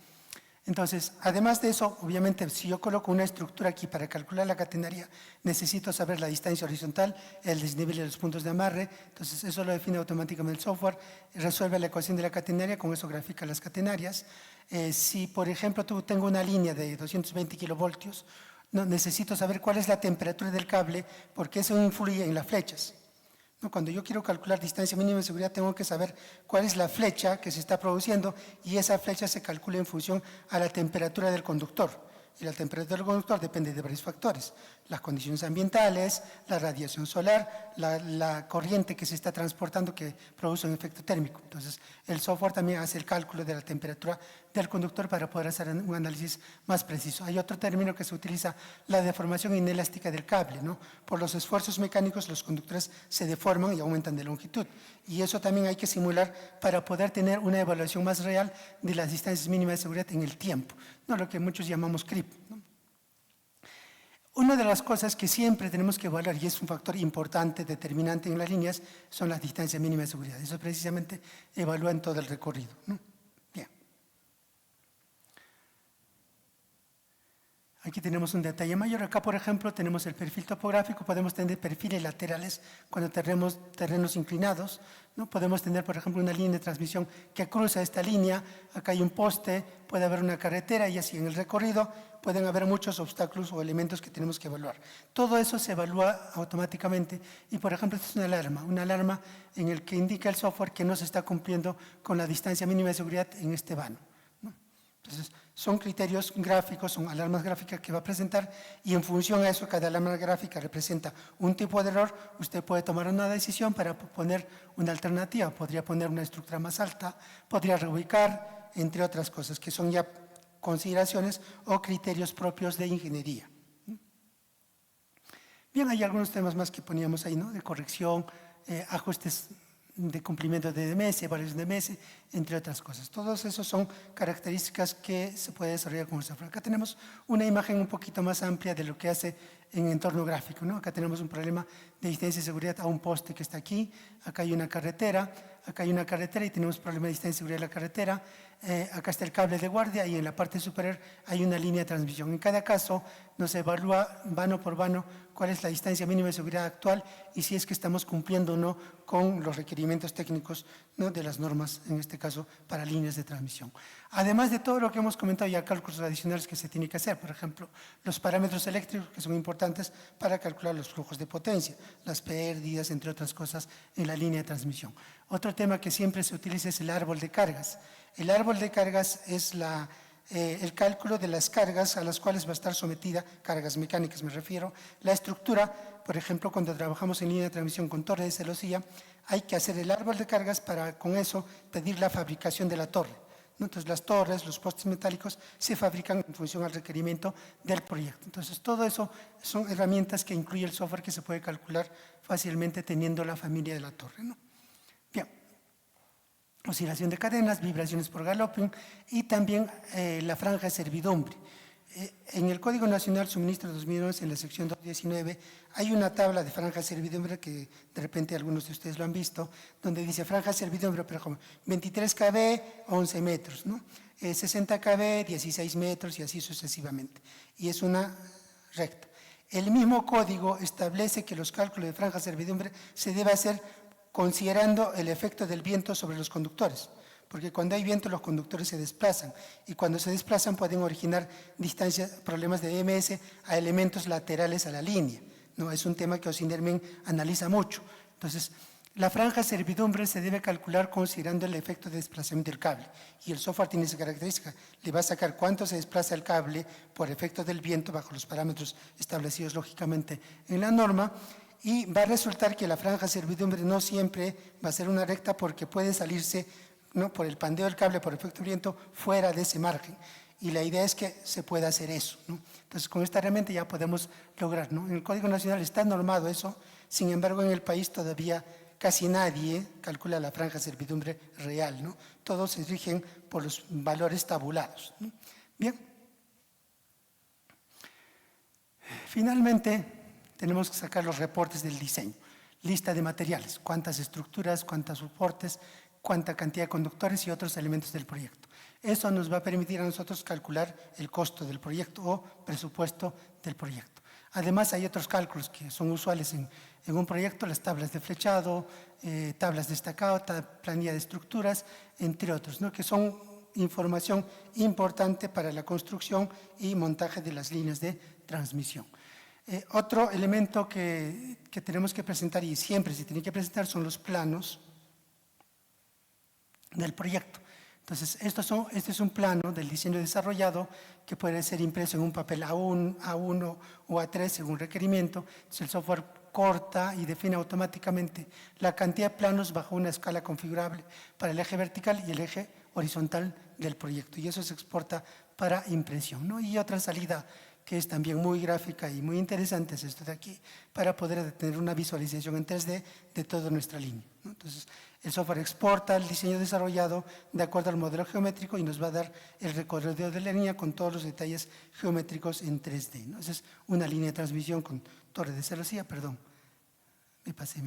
Entonces, además de eso, obviamente, si yo coloco una estructura aquí para calcular la catenaria, necesito saber la distancia horizontal, el desnivel de los puntos de amarre. Entonces, eso lo define automáticamente el software, resuelve la ecuación de la catenaria, con eso grafica las catenarias. Si, por ejemplo, tengo una línea de 220 kilovoltios, necesito saber cuál es la temperatura del cable, porque eso influye en las flechas. Cuando yo quiero calcular distancia mínima de seguridad, tengo que saber cuál es la flecha que se está produciendo y esa flecha se calcula en función a la temperatura del conductor. Y la temperatura del conductor depende de varios factores: las condiciones ambientales, la radiación solar, la corriente que se está transportando que produce un efecto térmico. Entonces, el software también hace el cálculo de la temperatura del conductor para poder hacer un análisis más preciso. Hay otro término que se utiliza, la deformación inelástica del cable, ¿no? Por los esfuerzos mecánicos, los conductores se deforman y aumentan de longitud. Y eso también hay que simular para poder tener una evaluación más real de las distancias mínimas de seguridad en el tiempo, ¿no? Lo que muchos llamamos CRIP, ¿no? Una de las cosas que siempre tenemos que evaluar, y es un factor importante, determinante en las líneas, son las distancias mínimas de seguridad. Eso precisamente evalúa en todo el recorrido, ¿no? Bien. Aquí tenemos un detalle mayor. Acá, por ejemplo, tenemos el perfil topográfico. Podemos tener perfiles laterales cuando tenemos terrenos inclinados, ¿no? Podemos tener, por ejemplo, una línea de transmisión que cruza esta línea. Acá hay un poste, puede haber una carretera y así en el recorrido pueden haber muchos obstáculos o elementos que tenemos que evaluar. Todo eso se evalúa automáticamente y, por ejemplo, esta es una alarma en el que indica el software que no se está cumpliendo con la distancia mínima de seguridad en este vano, ¿no? Entonces, son criterios gráficos, son alarmas gráficas que va a presentar y en función a eso, cada alarma gráfica representa un tipo de error. Usted puede tomar una decisión para poner una alternativa. Podría poner una estructura más alta, podría reubicar, entre otras cosas, que son ya consideraciones o criterios propios de ingeniería. Bien, hay algunos temas más que poníamos ahí, ¿no? De corrección, ajustes de cumplimiento de DMS, evaluación de DMS, entre otras cosas. Todos esos son características que se puede desarrollar con el software. Acá tenemos una imagen un poquito más amplia de lo que hace en entorno gráfico, ¿no? Acá tenemos un problema de distancia de seguridad a un poste que está aquí. Acá hay una carretera, y tenemos problema de distancia de seguridad de la carretera. Acá está el cable de guardia y en la parte superior hay una línea de transmisión. En cada caso nos evalúa vano por vano cuál es la distancia mínima de seguridad actual y si es que estamos cumpliendo o no con los requerimientos técnicos, ¿no? De las normas, en este caso, para líneas de transmisión. Además de todo lo que hemos comentado, ya cálculos adicionales que se tienen que hacer. Por ejemplo, los parámetros eléctricos que son importantes para calcular los flujos de potencia, las pérdidas, entre otras cosas, en la línea de transmisión. Otro tema que siempre se utiliza es el árbol de cargas. El árbol de cargas es el cálculo de las cargas a las cuales va a estar sometida, cargas mecánicas me refiero, la estructura. Por ejemplo, cuando trabajamos en línea de transmisión con torre de celosía, hay que hacer el árbol de cargas para con eso pedir la fabricación de la torre. ¿no? Entonces, las torres, los postes metálicos se fabrican en función al requerimiento del proyecto. Entonces, todo eso son herramientas que incluye el software que se puede calcular fácilmente teniendo la familia de la torre, ¿no? Bien. Oscilación de cadenas, vibraciones por galloping y también la franja de servidumbre. En el Código Nacional Suministro 2011, en la sección 219, hay una tabla de franja de servidumbre que de repente algunos de ustedes lo han visto, donde dice franja de servidumbre, pero como 23 kV, 11 metros, ¿no? 60 kV, 16 metros y así sucesivamente. Y es una recta. El mismo código establece que los cálculos de franja de servidumbre se debe hacer considerando el efecto del viento sobre los conductores. Porque cuando hay viento los conductores se desplazan y cuando se desplazan pueden originar problemas de EMS a elementos laterales a la línea, ¿no? Es un tema que Osinermen analiza mucho. Entonces, la franja de servidumbre se debe calcular considerando el efecto de desplazamiento del cable y el software tiene esa característica, le va a sacar cuánto se desplaza el cable por efecto del viento bajo los parámetros establecidos lógicamente en la norma. Y va a resultar que la franja de servidumbre no siempre va a ser una recta porque puede salirse, ¿no?, por el pandeo del cable, por efecto de viento, fuera de ese margen. Y la idea es que se pueda hacer eso, ¿no? Entonces, con esta herramienta ya podemos lograr, ¿no? En el Código Nacional está normado eso, sin embargo, en el país todavía casi nadie calcula la franja de servidumbre real, ¿no? Todos se rigen por los valores tabulados, ¿no? Bien. Finalmente, tenemos que sacar los reportes del diseño. Lista de materiales, cuántas estructuras, cuántos soportes, cuánta cantidad de conductores y otros elementos del proyecto. Eso nos va a permitir a nosotros calcular el costo del proyecto o presupuesto del proyecto. Además, hay otros cálculos que son usuales en un proyecto, las tablas de flechado, tablas de destacado, planilla de estructuras, entre otros, ¿no?, que son información importante para la construcción y montaje de las líneas de transmisión. Otro elemento que tenemos que presentar y siempre se tiene que presentar son los planos del proyecto. Entonces, este es un plano del diseño desarrollado que puede ser impreso en un papel A1 o A3 según requerimiento. Entonces, el software corta y define automáticamente la cantidad de planos bajo una escala configurable para el eje vertical y el eje horizontal del proyecto. Y eso se exporta para impresión, ¿no? Y otra salida que es también muy gráfica y muy interesante es esto de aquí, para poder tener una visualización en 3D de toda nuestra línea, ¿no? Entonces, el software exporta el diseño desarrollado de acuerdo al modelo geométrico y nos va a dar el recorrido de la línea con todos los detalles geométricos en 3D, ¿no? Esa es una línea de transmisión con torre de celosía, perdón, me pasé.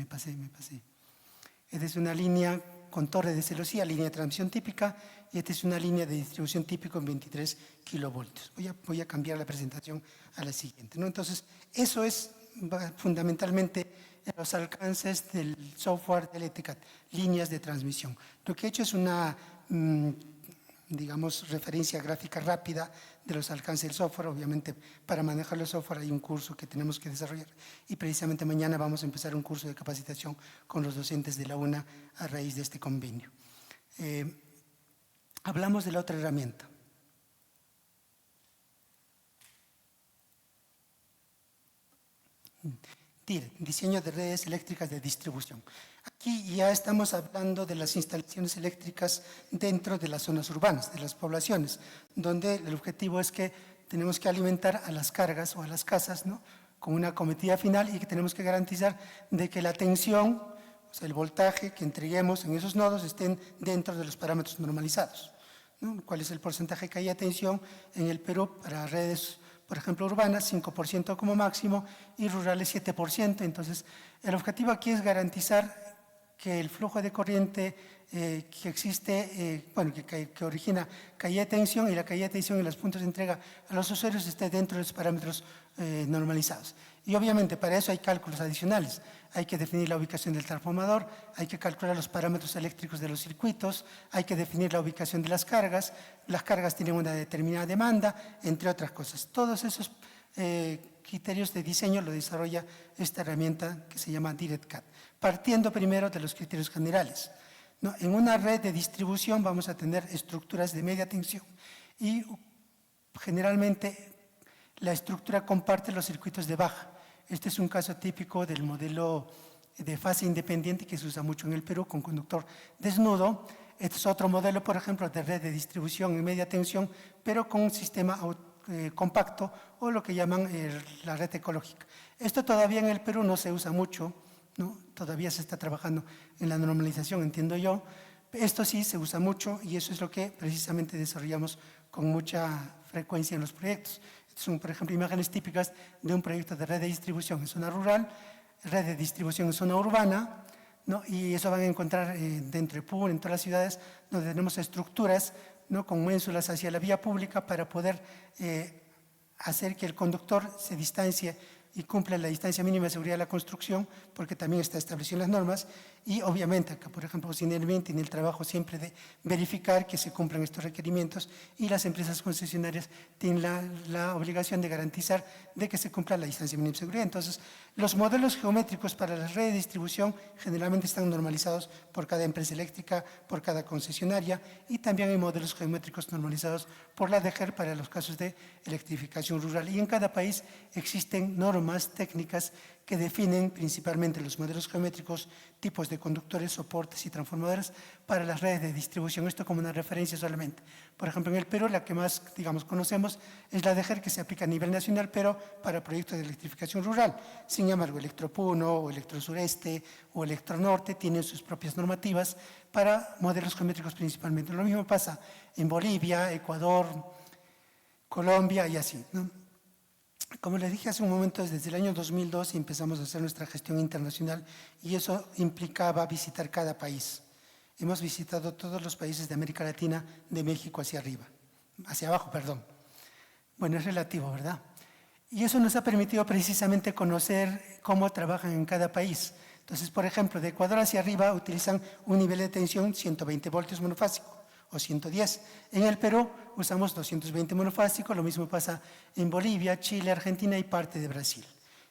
Esta es una línea con torre de celosía, línea de transmisión típica, y esta es una línea de distribución típico en 23 kilovoltios. Voy a cambiar la presentación a la siguiente, ¿no? Entonces, eso es fundamentalmente los alcances del software del ETCAT, líneas de transmisión. Lo que he hecho es una, digamos, referencia gráfica rápida de los alcances del software. Obviamente, para manejar el software hay un curso que tenemos que desarrollar y precisamente mañana vamos a empezar un curso de capacitación con los docentes de la UNA a raíz de este convenio. Hablamos de la otra herramienta. Diseño de redes eléctricas de distribución. Aquí ya estamos hablando de las instalaciones eléctricas dentro de las zonas urbanas, de las poblaciones, donde el objetivo es que tenemos que alimentar a las cargas o a las casas, ¿no?, con una acometida final y que tenemos que garantizar de que la tensión, o sea, el voltaje que entreguemos en esos nodos estén dentro de los parámetros normalizados, ¿no? ¿Cuál es el porcentaje que hay de tensión en el Perú para redes, por ejemplo, urbanas? 5% como máximo y rurales 7%. Entonces, el objetivo aquí es garantizar que el flujo de corriente que existe, que origina caída de tensión y la caída de tensión en los puntos de entrega a los usuarios esté dentro de los parámetros normalizados. Y obviamente para eso hay cálculos adicionales. Hay que definir la ubicación del transformador, hay que calcular los parámetros eléctricos de los circuitos, hay que definir la ubicación de las cargas tienen una determinada demanda, entre otras cosas. Todos esos criterios de diseño lo desarrolla esta herramienta que se llama DirectCAD, partiendo primero de los criterios generales, ¿no? En una red de distribución vamos a tener estructuras de media tensión y generalmente la estructura comparte los circuitos de baja. Este es un caso típico del modelo de fase independiente que se usa mucho en el Perú con conductor desnudo. Este es otro modelo, por ejemplo, de red de distribución en media tensión, pero con un sistema compacto o lo que llaman la red ecológica. Esto todavía en el Perú no se usa mucho, ¿no? Todavía se está trabajando en la normalización, entiendo yo. Esto sí se usa mucho y eso es lo que precisamente desarrollamos con mucha frecuencia en los proyectos. Estas son, por ejemplo, imágenes típicas de un proyecto de red de distribución en zona rural, red de distribución en zona urbana, ¿no? Y eso van a encontrar dentro de PUR, en todas las ciudades, donde tenemos estructuras, ¿no? Con ménsulas hacia la vía pública para poder hacer que el conductor se distancie y cumpla la distancia mínima de seguridad de la construcción, porque también está establecido en las normas, y obviamente acá, por ejemplo, Sinervin tiene el trabajo siempre de verificar que se cumplan estos requerimientos y las empresas concesionarias tienen la obligación de garantizar de que se cumpla la distancia mínima de seguridad. Entonces, los modelos geométricos para las redes de distribución generalmente están normalizados por cada empresa eléctrica, por cada concesionaria, y también hay modelos geométricos normalizados por la DGER para los casos de electrificación rural. Y en cada país existen normas técnicas que definen principalmente los modelos geométricos, tipos de conductores, soportes y transformadores para las redes de distribución. Esto como una referencia solamente. Por ejemplo, en el Perú la que más, digamos, conocemos es la DGER, que se aplica a nivel nacional, pero para proyectos de electrificación rural. Sin embargo, Electropuno o Electrosureste o Electronorte tienen sus propias normativas para modelos geométricos principalmente. Lo mismo pasa en Bolivia, Ecuador, Colombia y así, ¿no? Como les dije hace un momento, desde el año 2002 empezamos a hacer nuestra gestión internacional y eso implicaba visitar cada país. Hemos visitado todos los países de América Latina, de México hacia arriba, hacia abajo, perdón. Bueno, es relativo, ¿verdad? Y eso nos ha permitido precisamente conocer cómo trabajan en cada país. Entonces, por ejemplo, de Ecuador hacia arriba utilizan un nivel de tensión 120 voltios monofásico o 110. En el Perú usamos 220 monofásico, lo mismo pasa en Bolivia, Chile, Argentina y parte de Brasil.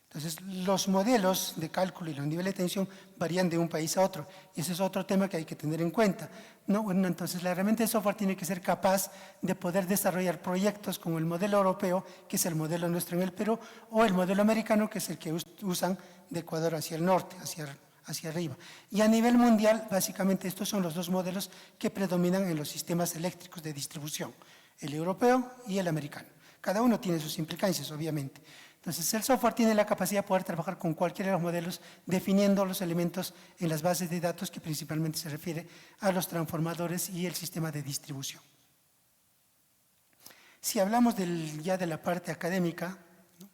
Entonces, los modelos de cálculo y los niveles de tensión varían de un país a otro, y ese es otro tema que hay que tener en cuenta, ¿no? Bueno, entonces, la herramienta de software tiene que ser capaz de poder desarrollar proyectos como el modelo europeo, que es el modelo nuestro en el Perú, o el modelo americano, que es el que usan de Ecuador hacia el norte, hacia arriba. Y a nivel mundial, básicamente, estos son los dos modelos que predominan en los sistemas eléctricos de distribución, el europeo y el americano. Cada uno tiene sus implicancias, obviamente. Entonces, el software tiene la capacidad de poder trabajar con cualquiera de los modelos, definiendo los elementos en las bases de datos, que principalmente se refiere a los transformadores y el sistema de distribución. Si hablamos ya de la parte académica, ¿no?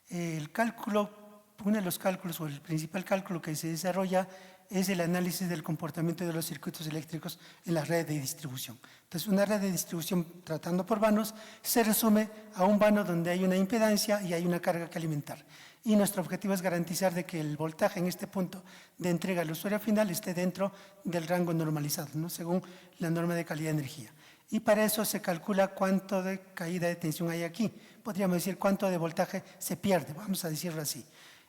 El cálculo, uno de los cálculos o el principal cálculo que se desarrolla es el análisis del comportamiento de los circuitos eléctricos en la red de distribución. Entonces, una red de distribución tratando por vanos se resume a un vano donde hay una impedancia y hay una carga que alimentar. Y nuestro objetivo es garantizar de que el voltaje en este punto de entrega al usuario final esté dentro del rango normalizado, ¿no? Según la norma de calidad de energía. Y para eso se calcula cuánto de caída de tensión hay aquí. Podríamos decir cuánto de voltaje se pierde, vamos a decirlo así.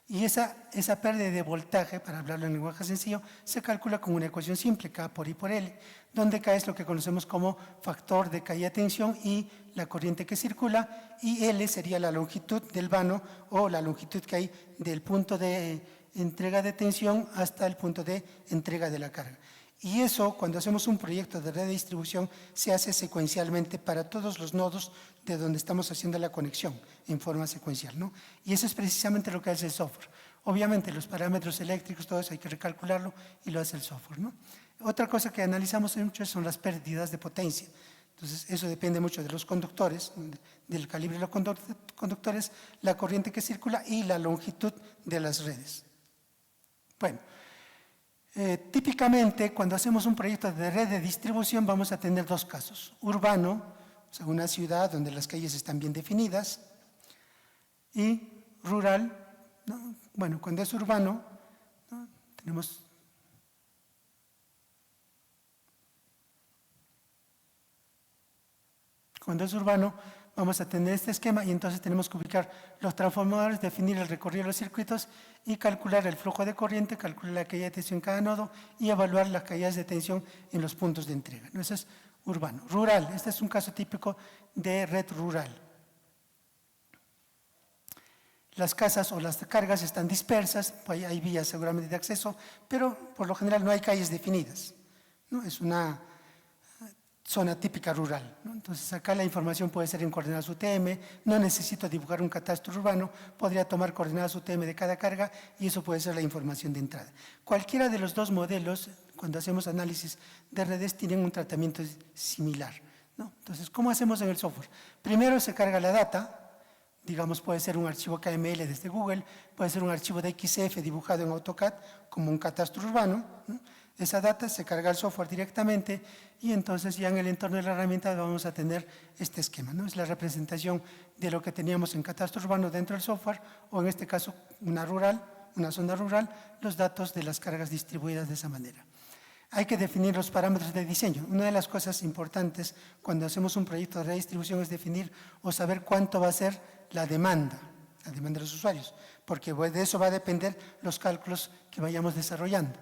Y esa pérdida de voltaje, para hablarlo en lenguaje sencillo, se calcula con una ecuación simple, K por I por L, donde K es lo que conocemos como factor de caída de tensión y la corriente que circula, y L sería la longitud del vano o la longitud que hay del punto de entrega de tensión hasta el punto de entrega de la carga. Y eso, cuando hacemos un proyecto de red de distribución, se hace secuencialmente para todos los nodos de donde estamos haciendo la conexión en forma secuencial, ¿no? Y eso es precisamente lo que hace el software. Obviamente, los parámetros eléctricos, todo eso hay que recalcularlo y lo hace el software, ¿no? Otra cosa que analizamos mucho son las pérdidas de potencia. Entonces, eso depende mucho de los conductores, del calibre de los conductores, la corriente que circula y la longitud de las redes. Bueno. Típicamente, cuando hacemos un proyecto de red de distribución, vamos a tener dos casos. Urbano, o sea, una ciudad donde las calles están bien definidas, y rural, ¿no? Bueno, cuando es urbano, ¿no? Tenemos cuando es urbano, vamos a tener este esquema y entonces tenemos que ubicar los transformadores, definir el recorrido de los circuitos y calcular el flujo de corriente, calcular la caída de tensión en cada nodo y evaluar las caídas de tensión en los puntos de entrega. Eso es urbano. Rural, este es un caso típico de red rural. las casas o las cargas están dispersas, pues hay vías seguramente de acceso, pero por lo general no hay calles definidas, ¿no? Es una zona típica rural, ¿no? Entonces acá la información puede ser en coordenadas UTM, no necesito dibujar un catastro urbano, podría tomar coordenadas UTM de cada carga y eso puede ser la información de entrada. Cualquiera de los dos modelos, cuando hacemos análisis de redes, tienen un tratamiento similar, ¿no? Entonces, ¿cómo hacemos en el software? Primero se carga la data, digamos, puede ser un archivo KML desde Google, puede ser un archivo de XF dibujado en AutoCAD como un catastro urbano, ¿no? Esa data se carga al software directamente y entonces ya en el entorno de la herramienta vamos a tener este esquema, ¿no? Es la representación de lo que teníamos en catastro urbano dentro del software o en este caso una zona rural, los datos de las cargas distribuidas de esa manera. Hay que definir los parámetros de diseño. Una de las cosas importantes cuando hacemos un proyecto de redistribución es definir o saber cuánto va a ser la demanda de los usuarios, porque de eso va a depender los cálculos que vayamos desarrollando.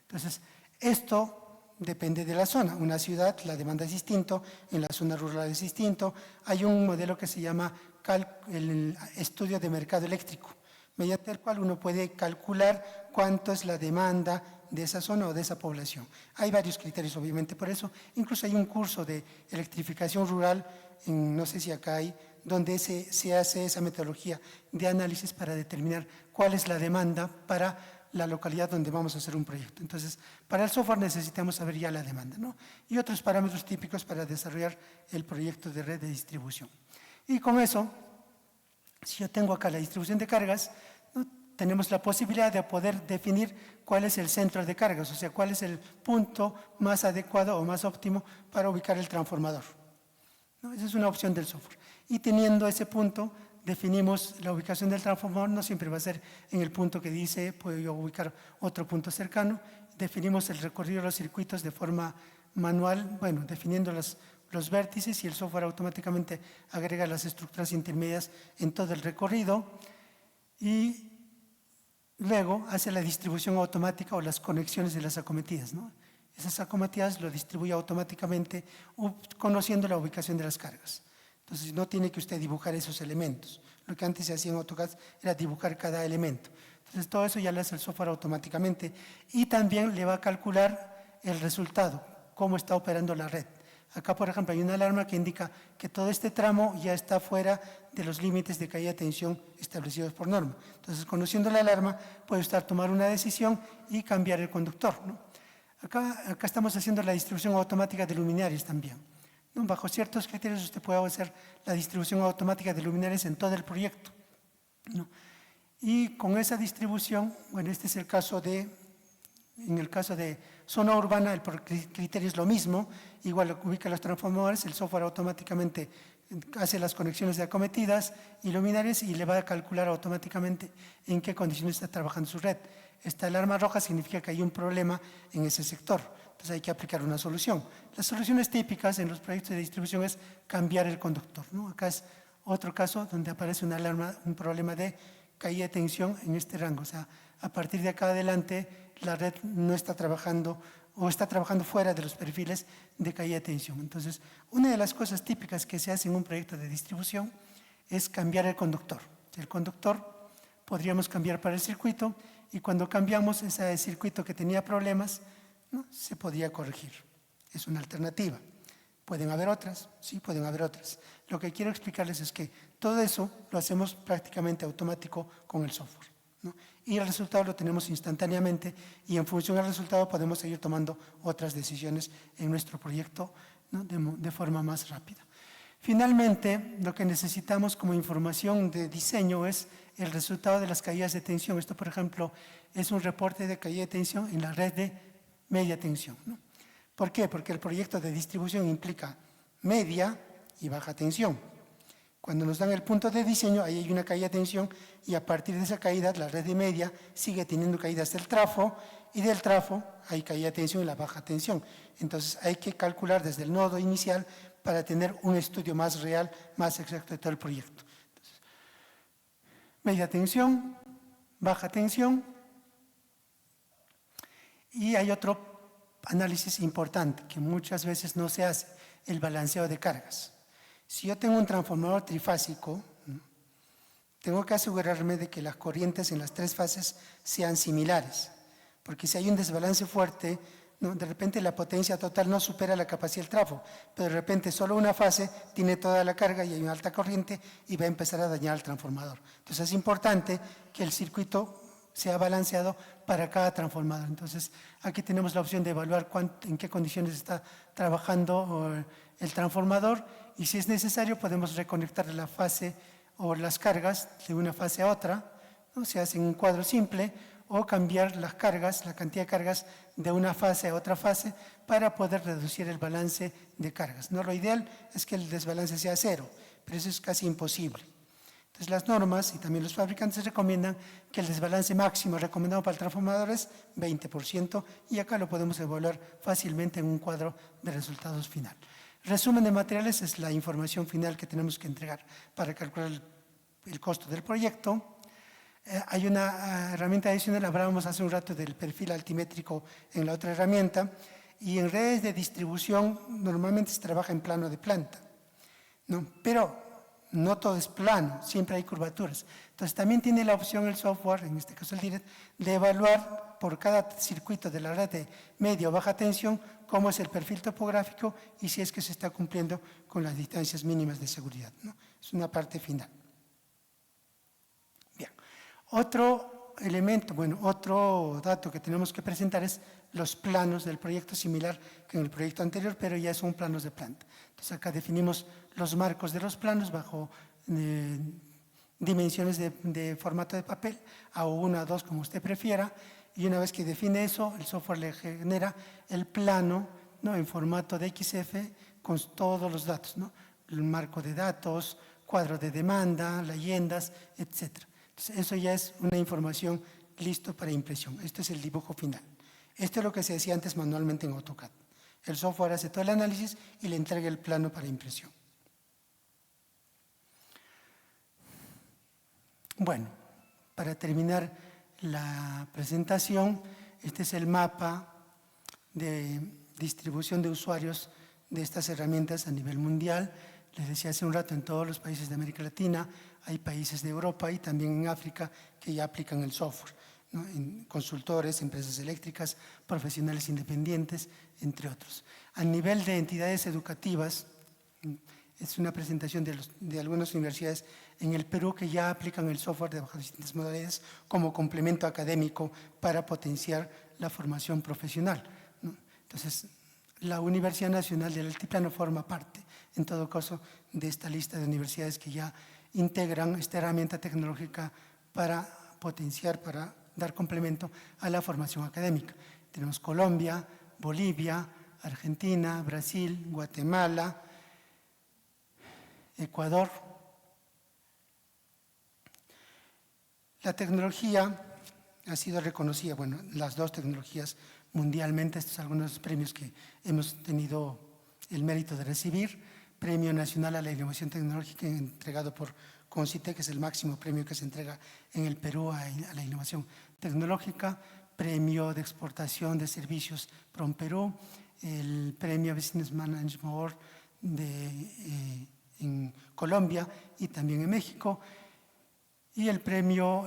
Entonces, esto depende de la zona. Una ciudad, la demanda es distinto, en la zona rural es distinto. Hay un modelo que se llama el estudio de mercado eléctrico, mediante el cual uno puede calcular cuánto es la demanda de esa zona o de esa población. Hay varios criterios, obviamente, por eso. Incluso hay un curso de electrificación rural, no sé si acá hay, donde se hace esa metodología de análisis para determinar cuál es la demanda para la localidad donde vamos a hacer un proyecto. Entonces, para el software necesitamos saber ya la demanda, ¿no? Y otros parámetros típicos para desarrollar el proyecto de red de distribución. Y con eso, si yo tengo acá la distribución de cargas, ¿no? Tenemos la posibilidad de poder definir cuál es el centro de cargas, o sea, cuál es el punto más adecuado o más óptimo para ubicar el transformador, ¿no? Esa es una opción del software. Y teniendo ese punto, definimos la ubicación del transformador, no siempre va a ser en el punto que dice, puedo yo ubicar otro punto cercano. Definimos el recorrido de los circuitos de forma manual, bueno, definiendo los vértices y el software automáticamente agrega las estructuras intermedias en todo el recorrido y luego hace la distribución automática o las conexiones de las acometidas, ¿no? Esas acometidas lo distribuye automáticamente conociendo la ubicación de las cargas. Entonces no tiene que usted dibujar esos elementos. Lo que antes se hacía en AutoCAD era dibujar cada elemento. Entonces todo eso ya lo hace el software automáticamente y también le va a calcular el resultado, cómo está operando la red. Acá, por ejemplo, hay una alarma que indica que todo este tramo ya está fuera de los límites de caída de tensión establecidos por norma. Entonces, conociendo la alarma, puede usted tomar una decisión y cambiar el conductor, ¿no? Acá estamos haciendo la distribución automática de luminarias también, ¿no? Bajo ciertos criterios usted puede hacer la distribución automática de luminarias en todo el proyecto, ¿no? Y con esa distribución, bueno, este es el caso en el caso de zona urbana, el criterio es lo mismo, igual ubica los transformadores, el software automáticamente hace las conexiones de acometidas y luminarias y le va a calcular automáticamente en qué condiciones está trabajando su red. Esta alarma roja significa que hay un problema en ese sector, entonces hay que aplicar una solución. Las soluciones típicas en los proyectos de distribución es cambiar el conductor, ¿no? Acá es otro caso donde aparece una alarma, un problema de caída de tensión en este rango, o sea, a partir de acá adelante la red no está trabajando o está trabajando fuera de los perfiles de caída de tensión. Entonces, una de las cosas típicas que se hace en un proyecto de distribución es cambiar el conductor. El conductor podríamos cambiar para el circuito y cuando cambiamos ese circuito que tenía problemas, ¿no?, se podía corregir. Es una alternativa. ¿Pueden haber otras? Sí, pueden haber otras. Lo que quiero explicarles es que todo eso lo hacemos prácticamente automático con el software, ¿no? Y el resultado lo tenemos instantáneamente y en función del resultado podemos seguir tomando otras decisiones en nuestro proyecto, ¿no?, de forma más rápida. Finalmente, lo que necesitamos como información de diseño es el resultado de las caídas de tensión. Esto, por ejemplo, es un reporte de caída de tensión en la red de media tensión, ¿no? ¿Por qué? Porque el proyecto de distribución implica media y baja tensión. Cuando nos dan el punto de diseño, ahí hay una caída de tensión y a partir de esa caída, la red de media sigue teniendo caídas del trafo y del trafo hay caída de tensión y la baja tensión. Entonces hay que calcular desde el nodo inicial para tener un estudio más real, más exacto de todo el proyecto. Entonces, media tensión, baja tensión y hay otro análisis importante que muchas veces no se hace, el balanceo de cargas. Si yo tengo un transformador trifásico, ¿no?, tengo que asegurarme de que las corrientes en las 3 fases sean similares, porque si hay un desbalance fuerte, ¿no?, de repente la potencia total no supera la capacidad del trafo, pero de repente solo una fase tiene toda la carga y hay una alta corriente y va a empezar a dañar al transformador. Entonces es importante que el circuito sea balanceado para cada transformador. Entonces aquí tenemos la opción de evaluar en qué condiciones está trabajando el transformador, y si es necesario podemos reconectar la fase o las cargas de una fase a otra, ¿no? Se hace en un cuadro simple, o cambiar las cargas, la cantidad de cargas de una fase a otra fase para poder reducir el balance de cargas. No, lo ideal es que el desbalance sea 0, pero eso es casi imposible. Entonces las normas y también los fabricantes recomiendan que el desbalance máximo recomendado para el transformador es 20%, y acá lo podemos evaluar fácilmente en un cuadro de resultados final. Resumen de materiales es la información final que tenemos que entregar para calcular el costo del proyecto. Hay una herramienta adicional, hablábamos hace un rato del perfil altimétrico en la otra herramienta, y en redes de distribución normalmente se trabaja en plano de planta, ¿no? Pero no todo es plano, siempre hay curvaturas. Entonces también tiene la opción el software, en este caso el DIRET, de evaluar por cada circuito de la red de media o baja tensión cómo es el perfil topográfico y si es que se está cumpliendo con las distancias mínimas de seguridad, ¿no? Es una parte final. Bien, otro elemento, otro dato que tenemos que presentar es los planos del proyecto, similar que en el proyecto anterior, pero ya son planos de planta. Entonces acá definimos los marcos de los planos bajo dimensiones de formato de papel, A1, A2, como usted prefiera, y una vez que define eso, el software le genera el plano, ¿no?, en formato de XF con todos los datos, ¿no?, el marco de datos, cuadro de demanda, leyendas, etc. Entonces, eso ya es una información listo para impresión. Este es el dibujo final. Esto es lo que se hacía antes manualmente en AutoCAD. El software hace todo el análisis y le entrega el plano para impresión. Bueno, para terminar la presentación, este es el mapa de distribución de usuarios de estas herramientas a nivel mundial. Les decía hace un rato, en todos los países de América Latina, hay países de Europa y también en África que ya aplican el software, ¿no?, en consultores, empresas eléctricas, profesionales independientes, entre otros. A nivel de entidades educativas, es una presentación de algunas universidades en el Perú que ya aplican el software de bajo distintas modalidades como complemento académico para potenciar la formación profesional, ¿no? Entonces, la Universidad Nacional del Altiplano forma parte, en todo caso, de esta lista de universidades que ya integran esta herramienta tecnológica para potenciar, para dar complemento a la formación académica. Tenemos Colombia, Bolivia, Argentina, Brasil, Guatemala, Ecuador. La tecnología ha sido reconocida, las dos tecnologías mundialmente. Estos son algunos premios que hemos tenido el mérito de recibir. Premio Nacional a la Innovación Tecnológica entregado por CONCITEC, que es el máximo premio que se entrega en el Perú a la innovación tecnológica. Premio de Exportación de Servicios PROMPERÚ, el Premio Business Management Award en Colombia y también en México, y el premio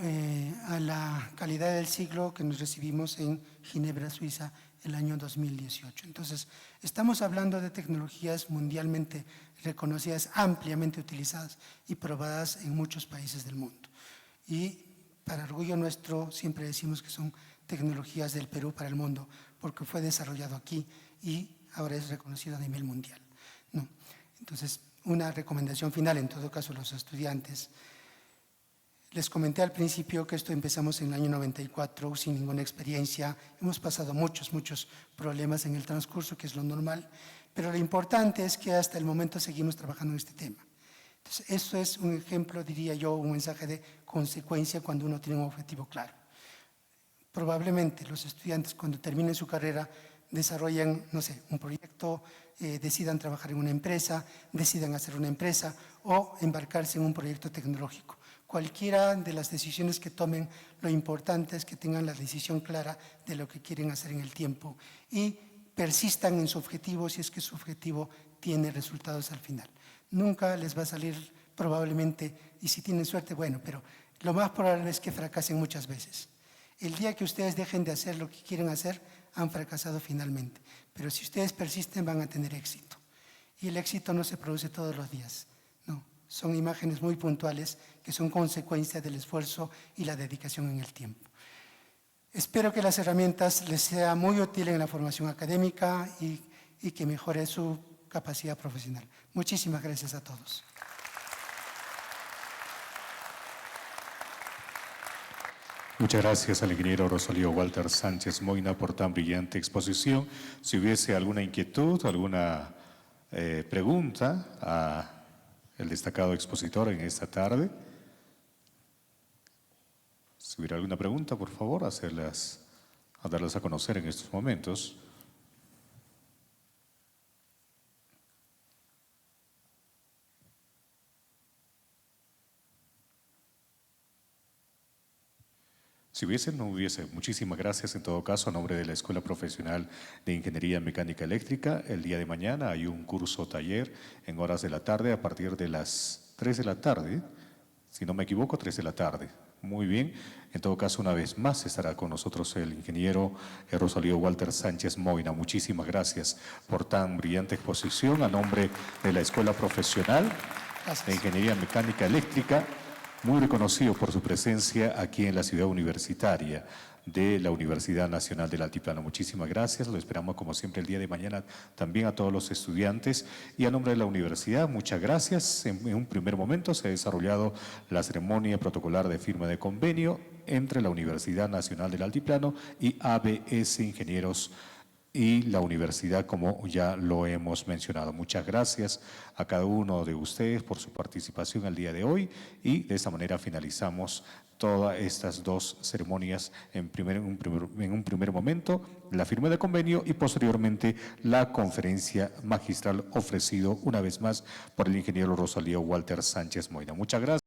a la calidad del siglo que nos recibimos en Ginebra, Suiza, el año 2018. Entonces, estamos hablando de tecnologías mundialmente reconocidas, ampliamente utilizadas y probadas en muchos países del mundo. Y para orgullo nuestro, siempre decimos que son tecnologías del Perú para el mundo, porque fue desarrollado aquí y ahora es reconocido a nivel mundial, ¿no? Entonces, una recomendación final, en todo caso, a los estudiantes. Les comenté al principio que esto empezamos en el año 94 sin ninguna experiencia. Hemos pasado muchos problemas en el transcurso, que es lo normal, pero lo importante es que hasta el momento seguimos trabajando en este tema. Entonces, eso es un ejemplo, diría yo, un mensaje de consecuencia cuando uno tiene un objetivo claro. Probablemente los estudiantes, cuando terminen su carrera, desarrollan, no sé, un proyecto, decidan trabajar en una empresa, decidan hacer una empresa o embarcarse en un proyecto tecnológico. Cualquiera de las decisiones que tomen, lo importante es que tengan la decisión clara de lo que quieren hacer en el tiempo y persistan en su objetivo si es que su objetivo tiene resultados al final. Nunca les va a salir probablemente, y si tienen suerte, bueno, pero lo más probable es que fracasen muchas veces. El día que ustedes dejen de hacer lo que quieren hacer, han fracasado finalmente. Pero si ustedes persisten, van a tener éxito. Y el éxito no se produce todos los días, no. Son imágenes muy puntuales que son consecuencia del esfuerzo y la dedicación en el tiempo. Espero que las herramientas les sean muy útiles en la formación académica y que mejore su capacidad profesional. Muchísimas gracias a todos. Muchas gracias al ingeniero Rosalío Walter Sánchez Moina por tan brillante exposición. Si hubiese alguna inquietud, alguna pregunta al destacado expositor en esta tarde, si hubiera alguna pregunta, por favor, a darlas a conocer en estos momentos. Si hubiese, no hubiese. Muchísimas gracias en todo caso a nombre de la Escuela Profesional de Ingeniería Mecánica Eléctrica. El día de mañana hay un curso taller en horas de la tarde a partir de las 3 de la tarde, si no me equivoco, 3 de la tarde. Muy bien. En todo caso, una vez más estará con nosotros el ingeniero Rosalío Walter Sánchez Moina. Muchísimas gracias por tan brillante exposición a nombre de la Escuela Profesional de Ingeniería Mecánica Eléctrica, muy reconocido por su presencia aquí en la ciudad universitaria de la Universidad Nacional del Altiplano. Muchísimas gracias, lo esperamos como siempre el día de mañana también a todos los estudiantes y a nombre de la universidad, muchas gracias. En un primer momento se ha desarrollado la ceremonia protocolar de firma de convenio entre la Universidad Nacional del Altiplano y ABS Ingenieros y la universidad, como ya lo hemos mencionado. Muchas gracias a cada uno de ustedes por su participación el día de hoy y de esta manera finalizamos todas estas dos ceremonias en un primer momento, la firma de convenio y posteriormente la conferencia magistral ofrecido una vez más por el ingeniero Rosalío Walter Sánchez Moina. Muchas gracias.